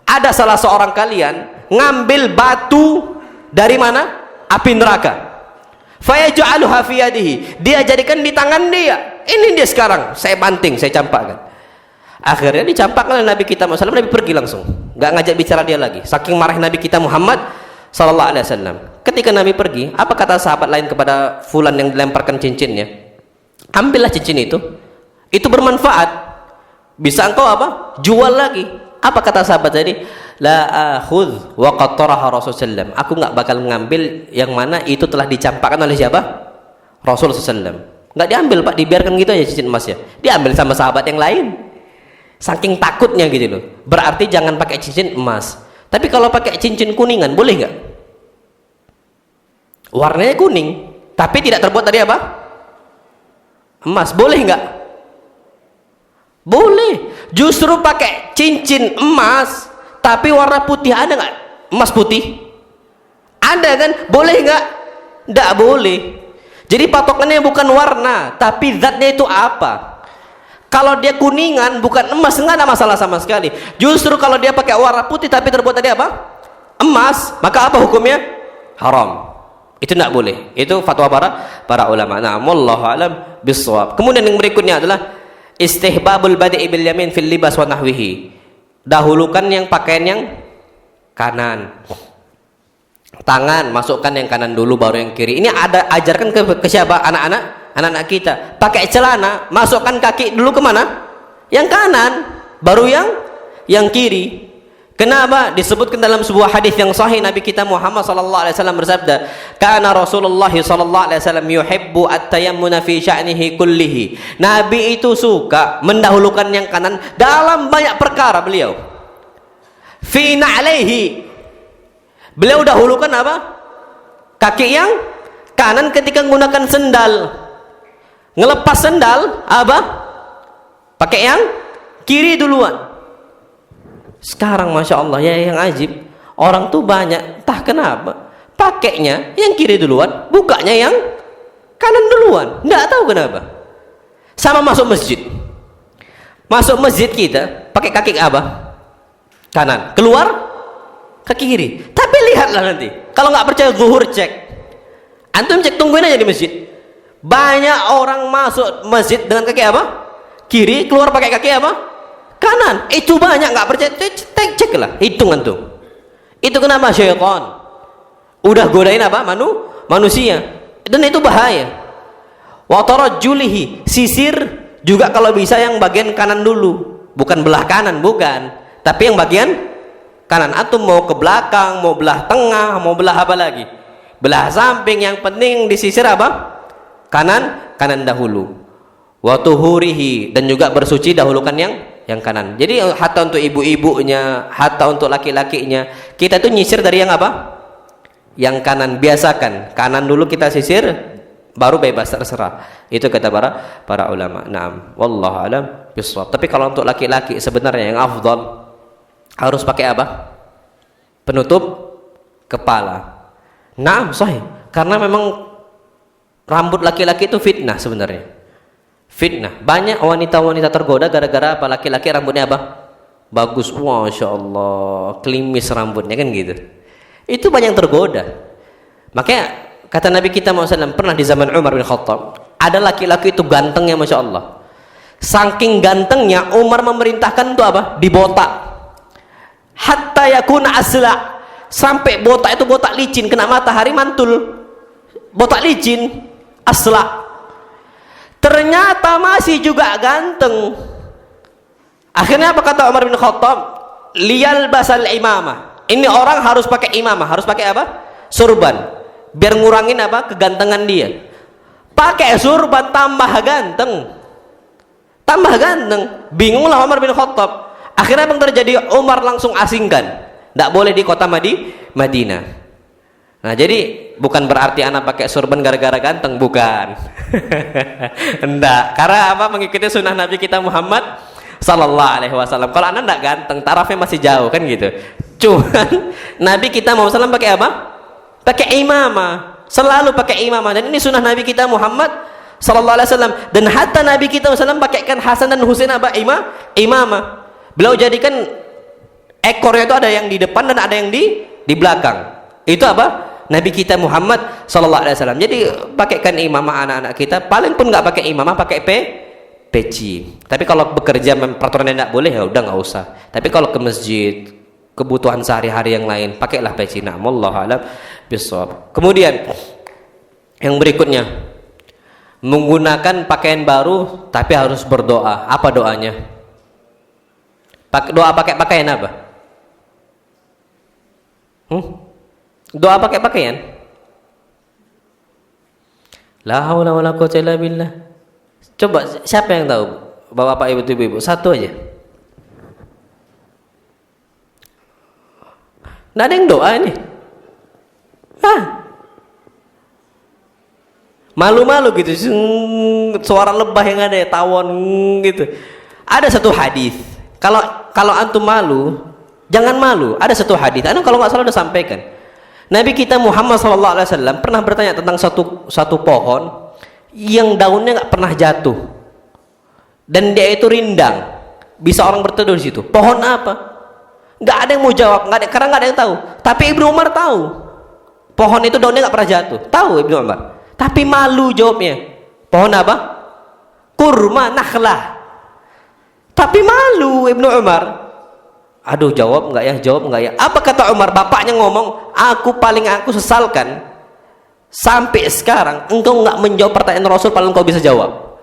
Ada salah seorang kalian ngambil batu dari mana? Api neraka. Fayaj'aluha fi yadihi. Dia jadikan di tangan dia. Ini dia sekarang, saya banting, saya campakkan. Akhirnya dicampakkan oleh Nabi kita Muhammad SAW. Nabi pergi langsung, nggak ngajak bicara dia lagi. Saking marah Nabi kita Muhammad sallallahu alaihi wasallam. Ketika Nabi pergi, apa kata sahabat lain kepada fulan yang dilemparkan cincinnya? Ambillah cincin itu bermanfaat, bisa engkau apa? Jual lagi. Apa kata sahabat tadi? La akhudh wa qad taraha Rasulullah. Aku nggak bakal mengambil yang mana itu telah dicampakkan oleh siapa? Rasulullah SAW. Nggak diambil, Pak, dibiarkan gitu aja cincin emasnya. Diambil sama sahabat yang lain. Saking takutnya gitu loh. Berarti jangan pakai cincin emas. Tapi kalau pakai cincin kuningan boleh nggak? Warnanya kuning, tapi tidak terbuat dari apa? Emas, boleh nggak? Boleh. Justru pakai cincin emas tapi warna putih, ada nggak? Emas putih ada kan? Boleh nggak? Nggak boleh. Jadi patokannya bukan warna, tapi zatnya itu apa. Kalau dia kuningan bukan emas, nggak ada masalah sama sekali. Justru kalau dia pakai warna putih tapi terbuat dari apa? Emas, maka apa hukumnya? Haram. Itu tidak boleh. Itu fatwa para ulama. Nah, wallahu alam bissawab. Kemudian yang berikutnya adalah istihbabul badi'i bil yamin fil libas wa nahwihi. Dahulukan yang pakaian yang kanan. Tangan masukkan yang kanan dulu, baru yang kiri. Ini ada ajarkan ke siapa? Anak-anak kita. Pakai celana, masukkan kaki dulu ke mana? Yang kanan, baru yang kiri. Kenapa? Disebutkan dalam sebuah hadis yang sahih, Nabi kita Muhammad sallallahu alaihi wasallam bersabda, "Kana Rasulullah sallallahu alaihi wasallam yuhibbu at-tayammuna fi sya'nihi kullihi." Nabi itu suka mendahulukan yang kanan dalam banyak perkara beliau. Fi na'alaihi. Beliau dahulukan apa? Kaki yang kanan ketika menggunakan sendal. Ngelepas sendal apa? Pakai yang kiri duluan. Sekarang Masya Allah ya, yang ajib, orang tuh banyak, entah kenapa pakainya yang kiri duluan, bukanya yang kanan duluan, nggak tahu kenapa. Sama masuk masjid kita pakai kaki apa? Kanan, keluar kaki kiri. Tapi lihatlah nanti, kalau nggak percaya zuhur cek, antum cek, tungguin aja di masjid, banyak orang masuk masjid dengan kaki apa? Kiri, keluar pakai kaki apa? Kanan. Itu banyak, nggak percaya cek lah, hitung antum. Itu kenapa? Syaitan udah godain apa? Manusia, dan itu bahaya. Wa tarajjulihi, sisir juga kalau bisa yang bagian kanan dulu, bukan belah kanan, bukan, tapi yang bagian kanan. Antum mau ke belakang, mau belah tengah, mau belah apa lagi, belah samping, yang penting disisir apa? Kanan dahulu. Wa tuhurihi, dan juga bersuci dahulukan yang kanan. Jadi hatta untuk ibu-ibunya, hatta untuk laki-lakinya, kita tuh nyisir dari yang apa? Yang kanan. Biasakan kanan dulu kita sisir, baru bebas, terserah. Itu kata para ulama. Naam, wallahu alam bissawab. Tapi kalau untuk laki-laki sebenarnya yang afdal harus pakai apa? Penutup kepala. Naam, sahih. Karena memang rambut laki-laki itu fitnah sebenarnya. Fitnah. Banyak wanita-wanita tergoda gara-gara apa? Laki-laki rambutnya apa? Bagus, Masya Allah, klimis rambutnya, kan gitu. Itu banyak tergoda. Makanya kata Nabi kita SAW, pernah di zaman Umar bin Khattab, ada laki-laki itu gantengnya Masya Allah. Saking gantengnya, Umar memerintahkan itu apa? Dibotak. Hatta yakuna asla, sampai botak itu botak licin, kena matahari mantul. Botak licin, asla. Ternyata masih juga ganteng. Akhirnya apa kata Umar bin Khattab? Liyal basal imamah. Ini orang harus pakai imamah, harus pakai apa? Surban. Biar ngurangin apa? Kegantengan dia. Pakai surban tambah ganteng. Tambah ganteng. Bingunglah Umar bin Khattab. Akhirnya apa yang terjadi? Umar langsung asingkan. Tidak boleh di kota Madinah. Nah, jadi bukan berarti anak pakai surban gara-gara ganteng, bukan. Enggak, karena apa? Mengikuti sunnah Nabi kita Muhammad sallallahu alaihi wasallam. Kalau anak enggak ganteng, tarafnya masih jauh, kan gitu. Cuman Nabi kita Muhammad pakai apa? Pakai imamah. Selalu pakai imamah, dan ini sunnah Nabi kita Muhammad sallallahu alaihi wasallam. Dan hatta Nabi kita Muhammad pakaikan Hasan dan Husain apa? Imamah. Beliau jadikan ekornya itu ada yang di depan dan ada yang di belakang. Itu apa? Nabi kita Muhammad sallallahu alaihi wasallam. Jadi pakaikan imamah anak-anak kita. Paling pun nggak pakai imamah, pakai peci. Tapi kalau bekerja peraturannya tidak boleh, ya udah nggak usah. Tapi kalau ke masjid, kebutuhan sehari-hari yang lain, pakailah peci. Nah, wallahu a'lam bishawab. Kemudian yang berikutnya, menggunakan pakaian baru tapi harus berdoa. Apa doanya? Doa pakai pakaian apa? Doa pakai pakaian? La haula wala quwwata illa billah. Coba siapa yang tahu? Bapak ibu-ibu, satu aja. Nggak ada yang doa ini. Malu-malu gitu, suara lebah yang ada, tawon gitu. Ada satu hadis. Kalau antum malu, jangan malu. Ada satu hadis. Anu kalau nggak salah udah sampaikan. Nabi kita Muhammad SAW pernah bertanya tentang satu pohon yang daunnya nggak pernah jatuh dan dia itu rindang, bisa orang berteduh di situ. Pohon apa? Nggak ada yang mau jawab, karena nggak ada yang tahu. Tapi Ibnu Umar tahu. Pohon itu daunnya nggak pernah jatuh. Tahu Ibnu Umar. Tapi malu jawabnya. Pohon apa? Kurma, nakhlah. Tapi malu Ibnu Umar. Aduh, jawab nggak ya? Jawab nggak ya? Apa kata Umar? Bapaknya ngomong, aku sesalkan sampai sekarang engkau nggak menjawab pertanyaan Rasul, paling engkau bisa jawab.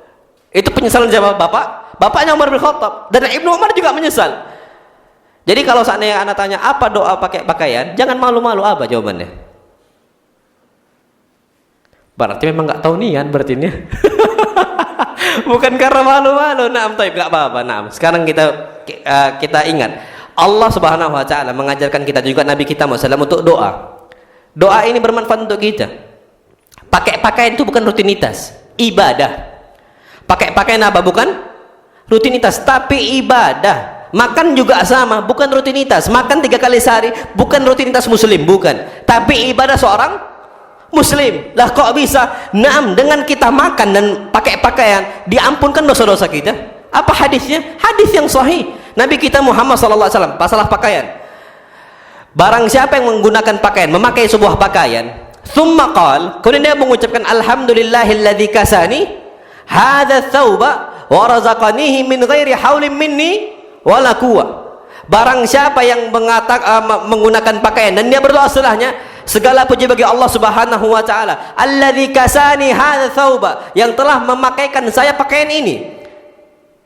Itu penyesalan jawab bapak bapaknya Umar bin Khattab, dan Ibnu Umar juga menyesal. Jadi kalau seandainya anak tanya apa doa pakai pakaian, jangan malu-malu. Apa jawabannya? Berarti memang nggak tahu niat berarti ini. Bukan karena malu-malu. Naam, taib, nggak apa-apa. Naam. Sekarang kita ingat, Allah Subhanahu Wa Taala mengajarkan kita juga, Nabi kita Muhammad untuk doa. Doa ini bermanfaat untuk kita. Pakai pakaian itu bukan rutinitas, ibadah. Pakai pakaian apa? Bukan rutinitas, tapi ibadah. Makan juga sama, bukan rutinitas. Makan 3 kali sehari bukan rutinitas muslim, bukan, tapi ibadah seorang muslim. Lah kok bisa? Naam, dengan kita makan dan pakai pakaian diampunkan dosa-dosa kita. Apa hadisnya? Hadis yang sahih Nabi kita Muhammad SAW masalah pakaian. Barang siapa yang menggunakan pakaian, memakai sebuah pakaian, thumma qal, kemudian dia mengucapkan alhamdulillahilladzi kasani hadza thawba wa razaqanihi min ghairi haulin minni wala quwwah. Barang siapa yang menggunakan pakaian dan dia berdoa setelahnya, segala puji bagi Allah Subhanahu wa taala, alladzi kasani hadza thawba, yang telah memakaikan saya pakaian ini,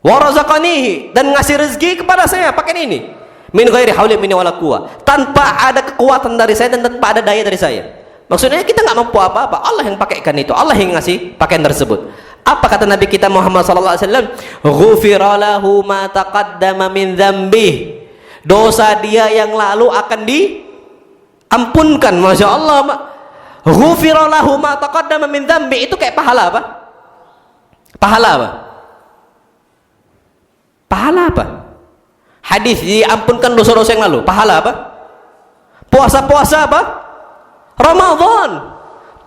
wa razaqanihi, dan ngasih rezeki kepada saya pakaian ini, min ghairi haulin minni wala quwwah, tanpa ada kekuatan dari saya dan tanpa ada daya dari saya. Maksudnya kita nggak mampu apa-apa, Allah yang pakaikan itu, Allah yang ngasih pakaian tersebut. Apa kata Nabi kita Muhammad SAW? Ghufira lahu ma taqaddama min dzambih. Dosa dia yang lalu akan diampunkan. Masya Allah. Ghufira lahu ma taqaddama min dzambih, itu kayak pahala apa? Pahala apa? Pahala apa? Hadis diampunkan dosa-dosa yang lalu. Pahala apa? Puasa-puasa apa? Ramadan.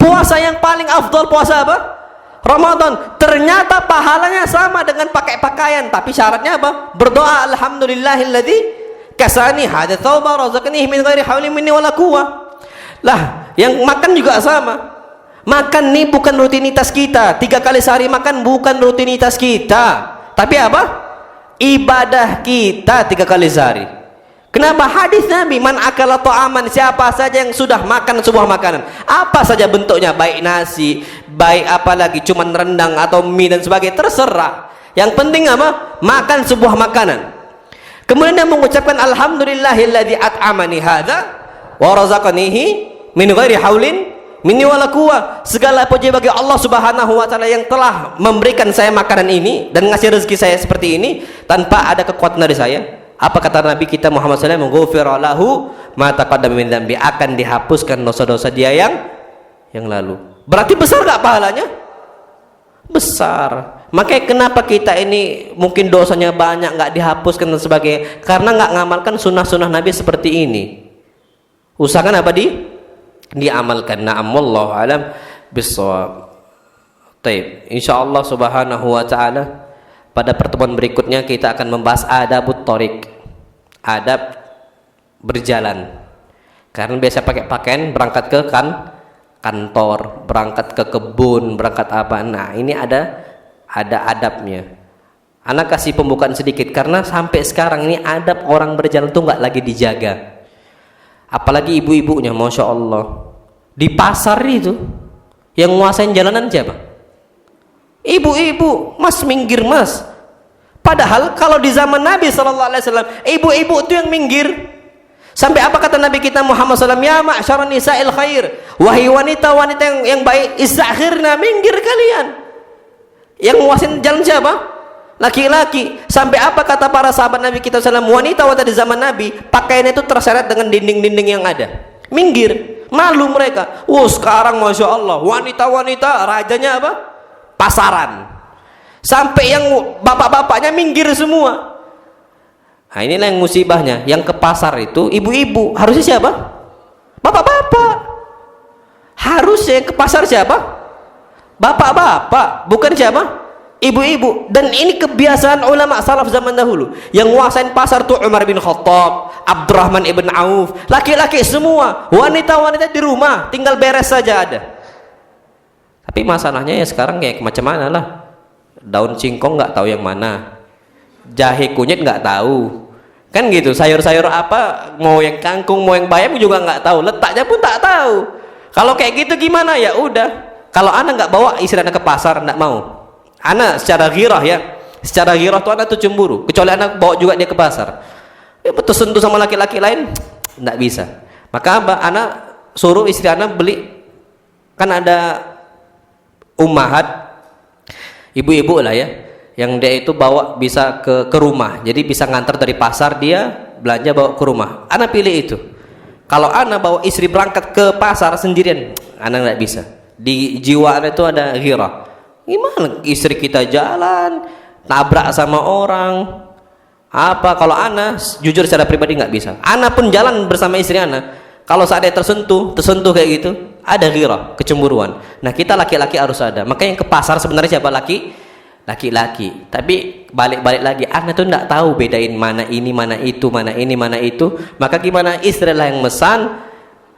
Puasa yang paling afdal puasa apa? Ramadan. Ternyata pahalanya sama dengan pakai pakaian, tapi syaratnya apa? Berdoa alhamdulillahilladzi kasani hadza thawba razaqanihi min ghairi haulin minni wala quwwah. Lah, yang makan juga sama. Makan nih bukan rutinitas kita. 3 kali sehari makan bukan rutinitas kita, tapi apa? Ibadah kita 3 kali sehari. Kenapa? Hadis Nabi, man akala ta'aman, siapa saja yang sudah makan sebuah makanan, apa saja bentuknya, baik nasi, baik apalagi cuman rendang atau mie dan sebagainya, terserah. Yang penting apa? Makan sebuah makanan. Kemudian dia mengucapkan alhamdulillahilladzi at'amani hadza wa razaqanihi min ghairi haulin minni wala quwwah. Segala puji bagi Allah Subhanahu wa taala yang telah memberikan saya makanan ini dan ngasih rezeki saya seperti ini tanpa ada kekuatan dari saya. Apa kata Nabi kita Muhammad SAW? Ghufira lahu ma taqaddama min dzambi, akan dihapuskan dosa-dosa dia yang lalu. Berarti besar gak pahalanya? Besar. Makanya kenapa kita ini mungkin dosanya banyak gak dihapuskan dan sebagainya? Karena gak ngamalkan sunnah-sunnah Nabi seperti ini. Usahakan apa diamalkan. Na'am, wallahu alam bissawab. Taib. Insyaallah Subhanahu wa taala pada pertemuan berikutnya kita akan membahas adabut thoriq, adab berjalan. Karena biasa pakai pakaian berangkat ke kantor, berangkat ke kebun, berangkat apa. Nah, ini ada adabnya. Anak kasih pembukaan sedikit karena sampai sekarang ini adab orang berjalan tuh nggak lagi dijaga. Apalagi ibu-ibunya, masya Allah. Di pasar itu yang nguasain jalanan siapa? Ibu-ibu. Mas, minggir mas. Padahal kalau di zaman Nabi SAW, ibu-ibu itu yang minggir. Sampai apa kata Nabi kita Muhammad SAW? Ya ma'syaran nisa'il khair, wahai wanita-wanita yang baik, istakhirna, minggir kalian. Yang nguasain jalan siapa? Laki-laki. Sampai apa kata para sahabat Nabi kita SAW? Wanita-wanita di zaman Nabi pakaiannya itu terseret dengan dinding-dinding yang ada. Minggir. Malu mereka. Sekarang masya Allah wanita-wanita rajanya apa? Pasaran. Sampai yang bapak-bapaknya minggir semua. Nah, inilah yang musibahnya. Yang ke pasar itu ibu-ibu. Harusnya siapa? Bapak-bapak. Harusnya yang ke pasar siapa? Bapak-bapak. Bukan siapa? Ibu-ibu. Dan ini kebiasaan ulama salaf zaman dahulu. Yang nguasain pasar tuh Umar bin Khattab, Abdurrahman ibn Auf. Laki-laki semua. Wanita-wanita di rumah tinggal beres saja ada. Tapi masalahnya ya sekarang kayak macam mana lah. Daun singkong nggak tahu yang mana, jahe kunyit nggak tahu, kan gitu. Sayur-sayur apa, mau yang kangkung mau yang bayam juga nggak tahu, letaknya pun tak tahu. Kalau kayak gitu gimana? Ya udah, kalau anak nggak bawa istri anak ke pasar, nggak mau. Anak secara ghirah ya, Secara ghirah tuh anak tuh cemburu, kecuali anak bawa juga dia ke pasar. Ya betul sentuh sama laki-laki lain, enggak bisa. Maka apa? Anak suruh istri anak beli, kan ada ummahat, ibu-ibu lah ya, yang dia itu bawa bisa ke rumah, jadi bisa ngantar dari pasar dia belanja bawa ke rumah. Anak pilih itu. Kalau anak bawa istri berangkat ke pasar sendirian, anak nggak bisa. Di jiwa anak itu ada ghirah. Gimana istri kita jalan nabrak sama orang? Apa kalau anak jujur secara pribadi nggak bisa. Anak pun jalan bersama istri anak, kalau saat dia tersentuh kayak gitu, ada ghirah, kecemburuan. Nah kita laki-laki harus ada. Makanya yang ke pasar sebenarnya siapa? Laki-laki. Tapi balik-balik lagi, anak tuh nggak tahu bedain mana ini, mana itu, mana ini, mana itu. Maka gimana? Istrilah yang mesan,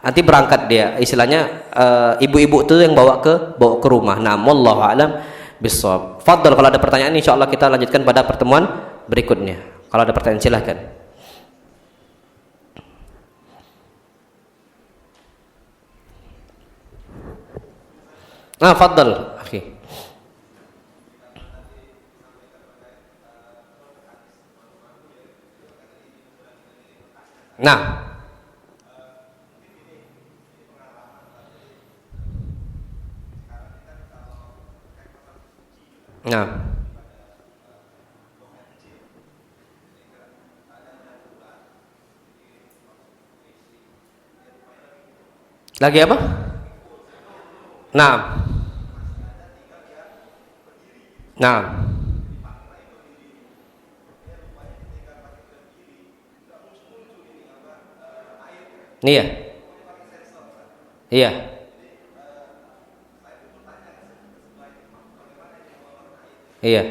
nanti berangkat dia. Istilahnya ibu-ibu tuh yang bawa ke rumah. Nah, wallahu a'lam bishawab. Fadhal, kalau ada pertanyaan insyaallah kita lanjutkan pada pertemuan berikutnya. Kalau ada pertanyaan silahkan. Nah, fadhal, akhi. Nah, nah, lagi apa? Nah, nah, iya, iya, iya,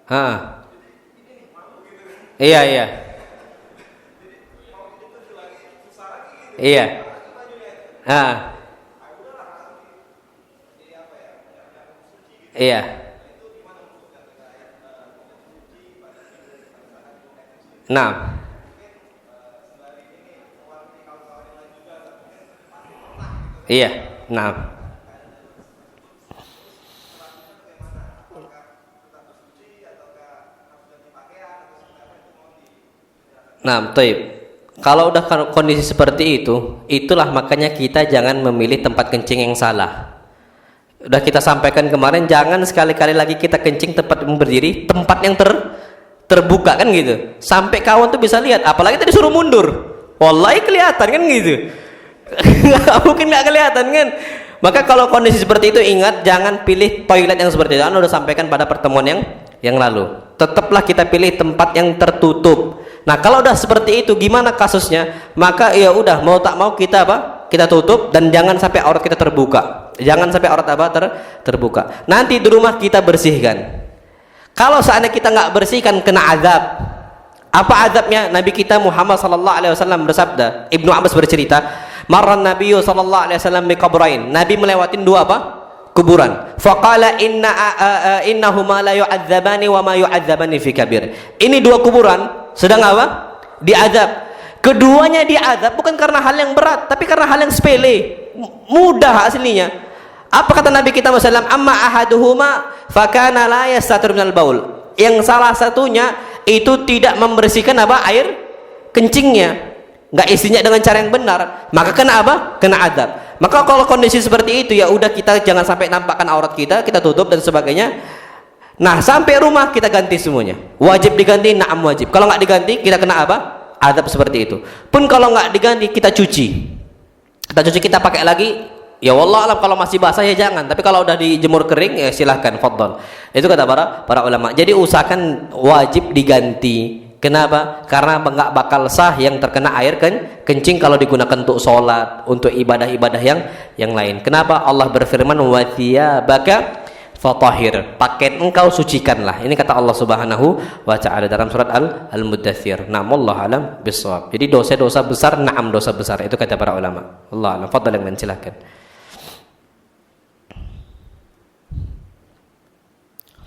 ha, iya, iya, iya, ha, iya, nah, iya, nah, nah, taib. Kalau udah kondisi seperti itu, itulah makanya kita jangan memilih tempat kencing yang salah. Udah kita sampaikan kemarin, jangan sekali-kali lagi kita kencing tempat berdiri, tempat yang terbuka kan gitu. Sampai kawan tuh bisa lihat, apalagi tadi suruh mundur. Wallahi kelihatan kan gitu. Mungkin nggak kelihatan kan. Maka kalau kondisi seperti itu ingat, jangan pilih toilet yang seperti itu. Anda udah sampaikan pada pertemuan yang lalu. Tetaplah kita pilih tempat yang tertutup. Nah, kalau udah seperti itu gimana kasusnya? Maka ya udah, mau tak mau kita apa? Kita tutup dan jangan sampai aurat kita terbuka. Jangan sampai aurat apa terbuka. Nanti di rumah kita bersihkan. Kalau seandainya kita nggak bersihkan, kena azab. Apa azabnya? Nabi kita Muhammad sallallahu alaihi wasallam bersabda, Ibnu Abbas bercerita, marran nabiyyu sallallahu alaihi wasallam biqabrain. Nabi melewatin dua apa? Kuburan. Faqala innahuma la yu'adzabani wa ma yu'adzabani fi kabir. Ini dua kuburan sedang apa? Diazab. Keduanya diazab bukan karena hal yang berat, tapi karena hal yang sepele, mudah aslinya. Apa kata Nabi kita Muhammad SAW? Amma ahaduhuma fakana la yastatir minal baul. Yang salah satunya itu tidak membersihkan apa? Air kencingnya, nggak isinya dengan cara yang benar, maka kena apa? Kena azab. Maka kalau kondisi seperti itu ya udah, kita jangan sampai nampakkan aurat kita tutup dan sebagainya. Nah, sampai rumah kita ganti semuanya. Wajib diganti, na'am wajib. Kalau nggak diganti kita kena apa? Azab seperti itu. Pun kalau nggak diganti kita cuci. Kita pakai lagi. Ya wallah alam, kalau masih basah ya jangan. Tapi kalau udah dijemur kering ya silahkan, fadhal. Itu kata para ulama. Jadi usahakan wajib diganti. Kenapa? Karena nggak bakal sah yang terkena air kencing kalau digunakan untuk sholat, untuk ibadah-ibadah yang lain. Kenapa? Allah berfirman, wa thiyabaka fatahhir, pakaian engkau sucikanlah. Ini kata Allah Subhanahu wa taala dalam surat Al-Muddatsir. Na'am, wallahu alam bishawab. Jadi dosa-dosa besar, na'am dosa besar, itu kata para ulama. Allah alam. Fadhal, yang silakan.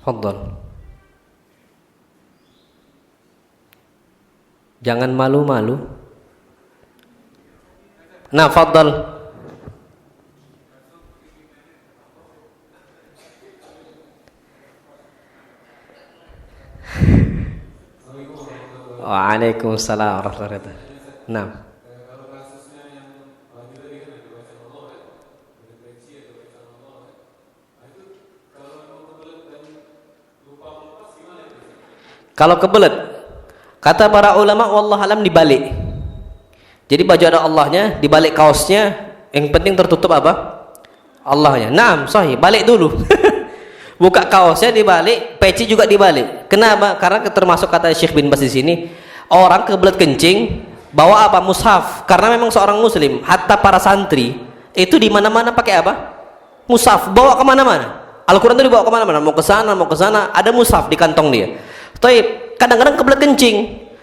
Fadhal. Jangan malu-malu. Nah, fadhal. Waalaikumsalam warahmatullahi wabarakatuh. Nah, kalau kebelet, kata para ulama, wallahu alam dibalik. Jadi baju ada Allahnya, dibalik kaosnya, yang penting tertutup apa? Allahnya. Naam, sahih, balik dulu. Buka kaosnya dibalik, peci juga dibalik. Kenapa? Karena termasuk kata Syekh bin Bas di sini, orang kebelet kencing bawa apa? Mushaf. Karena memang seorang muslim, hatta para santri itu di mana-mana pakai apa? Mushaf, bawa kemana-mana. Al-Quran itu dibawa kemana-mana, mau ke sana, ada mushaf di kantong dia. Tapi kadang-kadang kebelet kencing,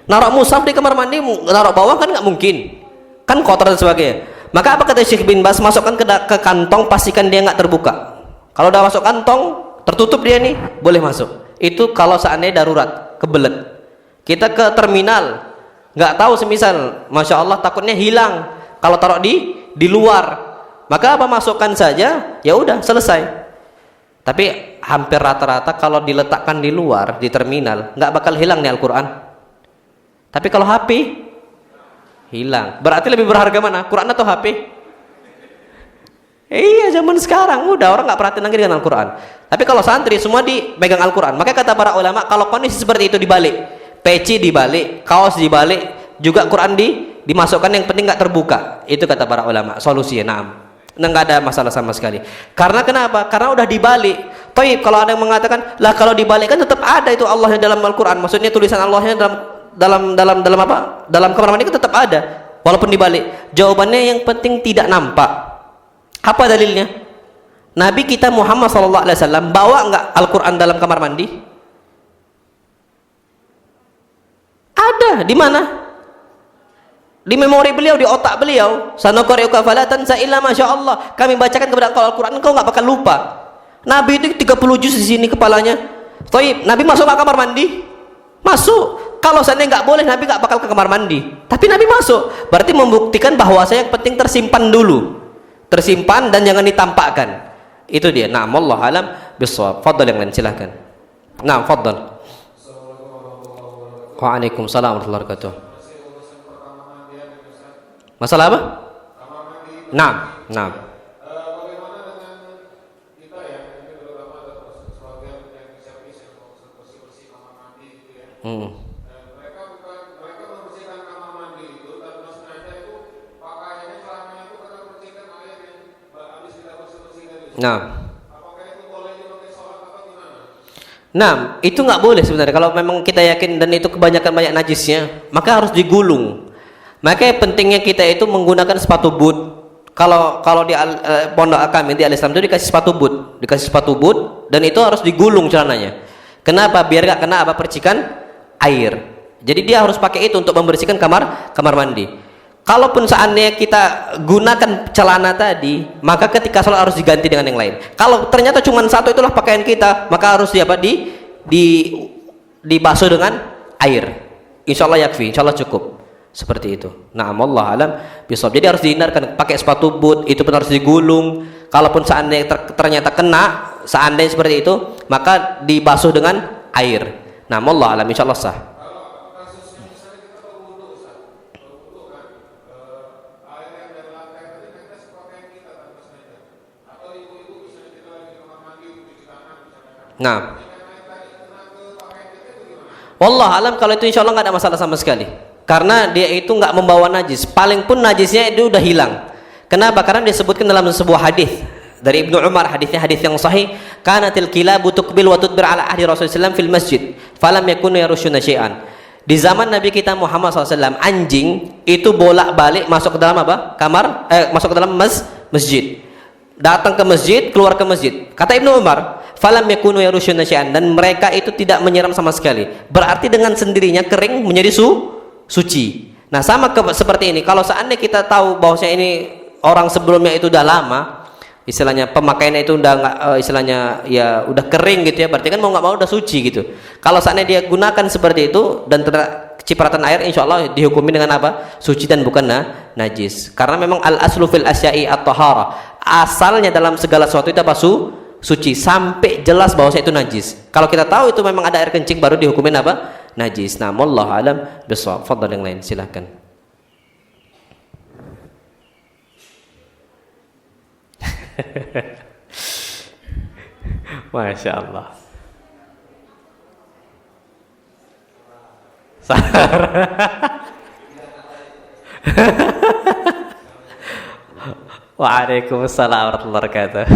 naruh mushaf di kamar mandi, naruh bawah kan nggak mungkin, kan kotor dan sebagainya. Maka apa kata Syekh bin Bas? Masukkan ke kantong, pastikan dia nggak terbuka. Kalau udah masuk kantong, tertutup dia nih, boleh masuk. Itu kalau seandainya darurat, kebelet. Kita ke terminal, nggak tahu, semisal, masya Allah takutnya hilang. Kalau taruh di luar, maka apa, masukkan saja, ya udah selesai. Tapi hampir rata-rata kalau diletakkan di luar, di terminal, nggak bakal hilang nih Al-Quran. Tapi kalau HP hilang, berarti lebih berharga mana, Quran atau HP? Iya, zaman sekarang udah orang nggak perhatiin lagi dengan Al-Quran. Tapi kalau santri semua dipegang Al-Quran. Maka kata para ulama, kalau kondisi seperti itu dibalik, peci dibalik, kaos dibalik, juga Quran dimasukkan, yang penting nggak terbuka. Itu kata para ulama solusinya. Naam, nggak ada masalah sama sekali. Karena kenapa? Karena udah dibalik. Tapi kalau ada yang mengatakan, lah kalau dibalik kan tetap ada itu Allahnya dalam Al-Quran. Maksudnya tulisan Allahnya dalam apa? Dalam kamar mandi tetap ada, walaupun dibalik. Jawabannya yang penting tidak nampak. Apa dalilnya? Nabi kita Muhammad SAW bawa nggak Al-Quran dalam kamar mandi? Ada. Di mana? Di memori beliau, di otak beliau. Sanuqri'uka fala tansa illa masya Allah. Kami bacakan kepada engkau Al-Quran, engkau nggak bakal lupa. Nabi itu 30 juz di sini kepalanya. Thaib, Nabi masuk nggak kamar mandi? Masuk. Kalau seandainya nggak boleh, Nabi nggak bakal ke kamar mandi. Tapi Nabi masuk. Berarti membuktikan bahwa saya yang penting tersimpan dulu. Tersimpan dan jangan ditampakkan. Itu dia. Nah, wallahu alam bissawab. Fadhal yang lain silahkan. Nah, fadhal. Waalaikumsalam warahmatullahi wabarakatuh. Masalah apa? Nah. Mereka membersihkan kamar mandi itu, tapi sengaja itu pakaiannya, celananya itu karena membersihkan air yang habis kita bersih-bersihkan itu. Nah. Apakah itu boleh dipakai sholat atau gimana? Nah, itu nggak boleh sebenarnya. Kalau memang kita yakin dan itu kebanyakan banyak najisnya, maka harus digulung. Makanya pentingnya kita itu menggunakan sepatu boot. Kalau di pondok kami di Al-Islam itu dikasih sepatu boot, dan itu harus digulung celananya. Kenapa? Biar nggak kena apa, percikan air. Jadi dia harus pakai itu untuk membersihkan kamar mandi. Kalaupun seandainya kita gunakan celana tadi, maka ketika sholat harus diganti dengan yang lain. Kalau ternyata cuma satu itulah pakaian kita, maka harus dibasuh dengan air. Insya Allah yakfi, insya Allah cukup. Seperti itu. Nah, Allah alam bisawab. Jadi harus dihindarkan pakai sepatu boot, itu pun harus digulung. Kalaupun seandainya ternyata kena, seandainya seperti itu, maka dibasuh dengan air. Nah, Allah alam insya Allah sah. Kalau kasusnya misalnya kita berwudu, berwudu kan, air yang dari lantai tadi kan kita sepakaian kita tanpa sengaja. Atau ibu-ibu misalnya kita lagi di kamar mandi, cuci tangan misalnya. Nah, Jika air tadi kena ke pakaian kita itu gimana? wallah alam, kalau itu insya Allah nggak ada masalah sama sekali. Karena dia itu nggak membawa najis. Paling pun najisnya itu udah hilang. Kenapa? Karena disebutkan dalam sebuah hadis dari Ibnu Umar, hadisnya hadis yang sahih, kanatil kilabu tuqbil wa tudbir ala ahdi Rasulullah fil masjid falam yakunu yarushuna syai'an. Di zaman Nabi kita Muhammad SAW, anjing itu bolak-balik masuk ke dalam apa? Masuk ke dalam masjid. Datang ke masjid, keluar ke masjid. Kata Ibnu Umar, falam yakunu yarushuna syai'an, dan mereka itu tidak menyiram sama sekali. Berarti dengan sendirinya kering menjadi suci. Nah, sama seperti ini. Kalau seandainya kita tahu bahwasanya ini orang sebelumnya itu udah lama, istilahnya pemakaiannya itu udah nggak, istilahnya ya udah kering gitu ya, berarti kan mau nggak mau udah suci gitu. Kalau seandainya dia gunakan seperti itu dan cipratan air, insya Allah dihukumi dengan apa? Suci dan bukan najis. Karena memang al aslu fil asya'i at-tahara. Asalnya dalam segala sesuatu itu apa? Suci sampai jelas bahwa itu najis. Kalau kita tahu itu memang ada air kencing, baru dihukumin apa? najis. Nah, wallahu alam bisawab. Fadhal yang lain, silakan. Masya Allah. Waalaikumsalam warahmatullahi wabarakatuh.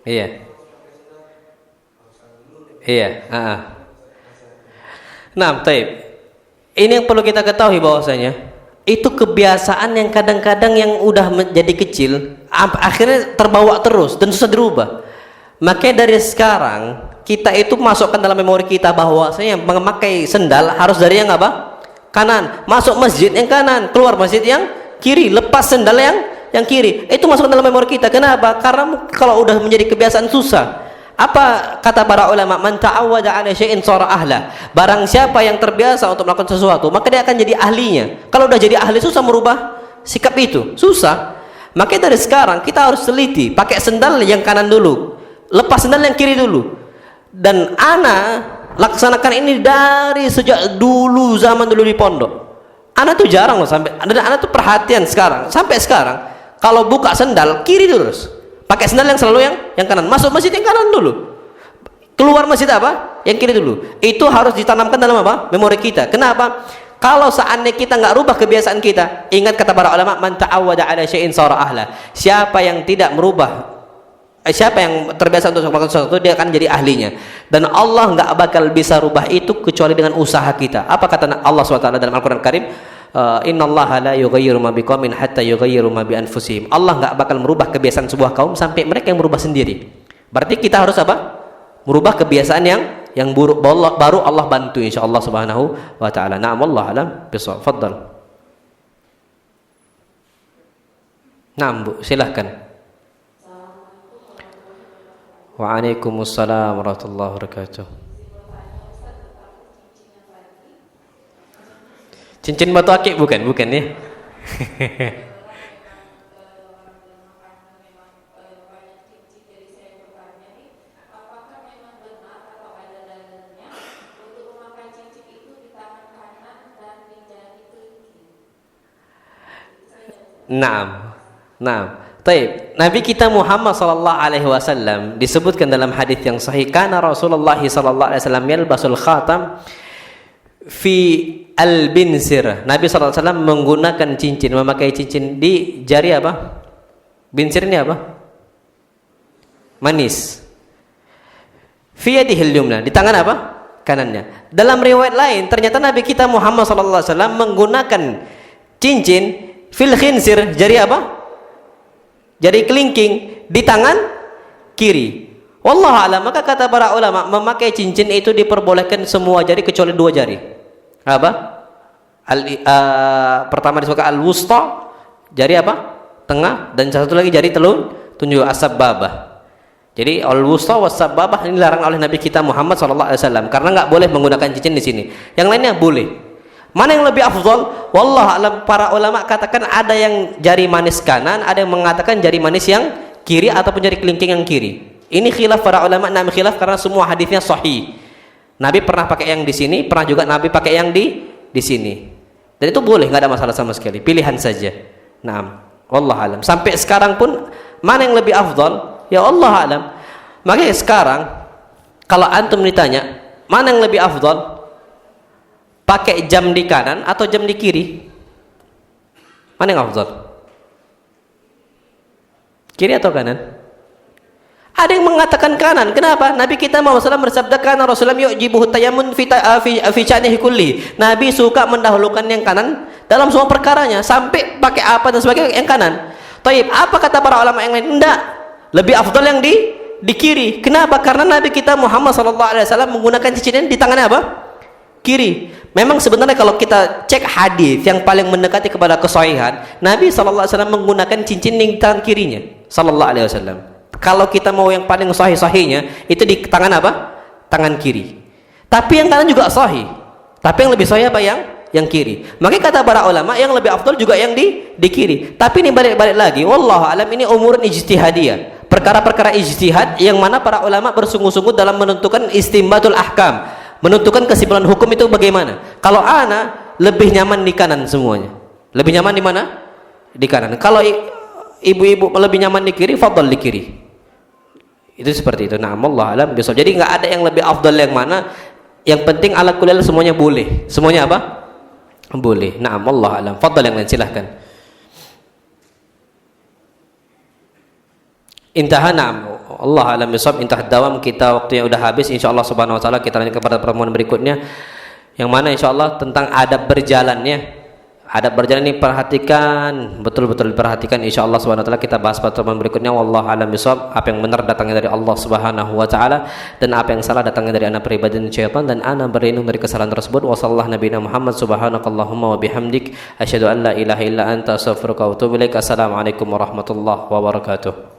Iya. Iya, Nah, taib. Ini yang perlu kita ketahui bahwasanya itu kebiasaan yang kadang-kadang yang udah menjadi kecil akhirnya terbawa terus dan susah dirubah. Makanya dari sekarang kita itu masukkan dalam memori kita bahwasanya memakai sendal harus dari yang apa? Kanan. Masuk masjid yang kanan, keluar masjid yang kiri, lepas sendal yang kiri. Itu masukkan dalam memori kita. Kenapa? Karena kalau udah menjadi kebiasaan susah. Apa kata para ulama? Man ta'awwada 'ala syai'in shara ahla. Barang siapa yang terbiasa untuk melakukan sesuatu, maka dia akan jadi ahlinya. Kalau udah jadi ahli susah merubah sikap itu, susah. Makanya dari sekarang kita harus teliti, pakai sendal yang kanan dulu, lepas sendal yang kiri dulu. Dan ana laksanakan ini dari sejak dulu, zaman dulu di pondok. Ana tuh jarang loh sampai, dan ana tuh perhatian sekarang, sampai sekarang kalau buka sendal kiri terus. Pakai sendal yang selalu yang kanan. Masuk masjid yang kanan dulu. Keluar masjid apa? Yang kiri dulu. Itu harus ditanamkan dalam apa? Memori kita. Kenapa? Kalau seandainya kita nggak rubah kebiasaan kita, ingat kata para ulama, man ta'awwada 'ala syai'in shara ahla. Siapa yang tidak merubah, siapa yang terbiasa untuk melakukan sesuatu, dia akan jadi ahlinya. Dan Allah nggak bakal bisa rubah itu kecuali dengan usaha kita. Apa kata Allah SWT dalam Al-Quran Karim? Innallaha la yughayyiru ma biqaumin hatta yughayyiru ma bi anfusihim. Allah enggak bakal merubah kebiasaan sebuah kaum sampai mereka yang merubah sendiri. Berarti kita harus apa? Merubah kebiasaan yang buruk, baru Allah bantu insyaallah subhanahu wa taala. Na'am, wallahu alam bisawab. Fadhal. Naam, Bu, silahkan. Waalaikumsalam warahmatullahi wabarakatuh. Cincin batu akik bukan ya? Naam. Taib. Nabi kita Muhammad sallallahu alaihi wasallam disebutkan dalam hadis yang sahih, kana Rasulullah sallallahu alaihi wasallam yalbasul khatam fi al-binsir. Nabi SAW menggunakan cincin, memakai cincin di jari apa? Binsir ini apa? Manis. Fi yadihil yumna, di tangan apa? Kanannya. Dalam riwayat lain ternyata Nabi kita Muhammad SAW menggunakan cincin fil khinsir, jari apa? Jari kelingking di tangan kiri. Wallahu a'lam. Maka kata para ulama, memakai cincin itu diperbolehkan semua jari kecuali dua jari. Apa? Pertama disebutkan al-wusta, jari apa? Tengah, dan satu lagi jari tunjuk as-sababah. Jadi al-wusta was-sababah ini dilarang oleh Nabi kita Muhammad SAW karena nggak boleh menggunakan cincin di sini. Yang lainnya boleh. Mana yang lebih afdal? Wallahu a'lam. Para ulama katakan ada yang jari manis kanan, ada yang mengatakan jari manis yang kiri ataupun jari kelingking yang kiri. Ini khilaf para ulama, nama khilaf karena semua hadisnya sahih. Nabi pernah pakai yang di sini, pernah juga Nabi pakai yang di sini. Dan itu boleh, nggak ada masalah sama sekali. Pilihan saja. Naam, wallahu alam. Sampai sekarang pun mana yang lebih afdal? Ya Allah alam. Makanya sekarang kalau antum ditanya, mana yang lebih afdal? Pakai jam di kanan atau jam di kiri? Mana yang afdal? Kiri atau kanan? Ada yang mengatakan kanan. Kenapa? Nabi kita Muhammad SAW bersabda, kana Rasulullah yu'jibuhu tayammun fi sya'nihi kulli. Nabi suka mendahulukan yang kanan dalam semua perkaranya, sampai pakai apa dan sebagainya yang kanan. Taib, apa kata para ulama yang lain? Enggak. Lebih afdal yang di kiri. Kenapa? Karena Nabi kita Muhammad SAW menggunakan cincin di tangannya apa? Kiri. Memang sebenarnya kalau kita cek hadis yang paling mendekati kepada kesahihan, Nabi SAW menggunakan cincin di tangan kirinya. Sallallahu alaihi wasallam. Kalau kita mau yang paling sahih-sahihnya itu di tangan apa? Tangan kiri. Tapi yang kanan juga sahih. Tapi yang lebih sahih apa yang kiri. Makanya kata para ulama yang lebih afdal juga yang di kiri. Tapi ini balik-balik lagi, wallahu alam, ini umurun ijtihadiyah. Perkara-perkara ijtihad yang mana para ulama bersungguh-sungguh dalam menentukan istimbatul ahkam, menentukan kesimpulan hukum itu bagaimana. Kalau ana lebih nyaman di kanan semuanya. Lebih nyaman di mana? Di kanan. Kalau ibu-ibu lebih nyaman di kiri, fadhal di kiri. Itu seperti itu. Nah, Allah alam bisawab. Jadi nggak ada yang lebih afdal yang mana. Yang penting alat kulil semuanya boleh. Semuanya apa? Boleh. Nah, Allah alam. Fadhal yang lain, silahkan. Intaha, na'am. Allah alam bisawab. Intah dawam kita, waktunya udah habis. Insyaallah subhanahu wa ta'ala kita lanjut kepada pertemuan berikutnya. Yang mana insyaallah tentang adab berjalannya. Adab berjalan ini perhatikan, betul-betul diperhatikan. Insyaallah subhanahu wa ta'ala kita bahas pada pertemuan berikutnya. Wallahu alam bisawab. Apa yang benar datangnya dari Allah subhanahu wa ta'ala, dan apa yang salah datangnya dari anak pribadi dan syaitan, dan ana berlindung dari kesalahan tersebut. Wa sallallahu nabiyana Muhammad subhanakallahumma wa bihamdik asyhadu an la ilaha illa anta astaghfiruka wa atubu ilaik. Assalamualaikum warahmatullahi wabarakatuh.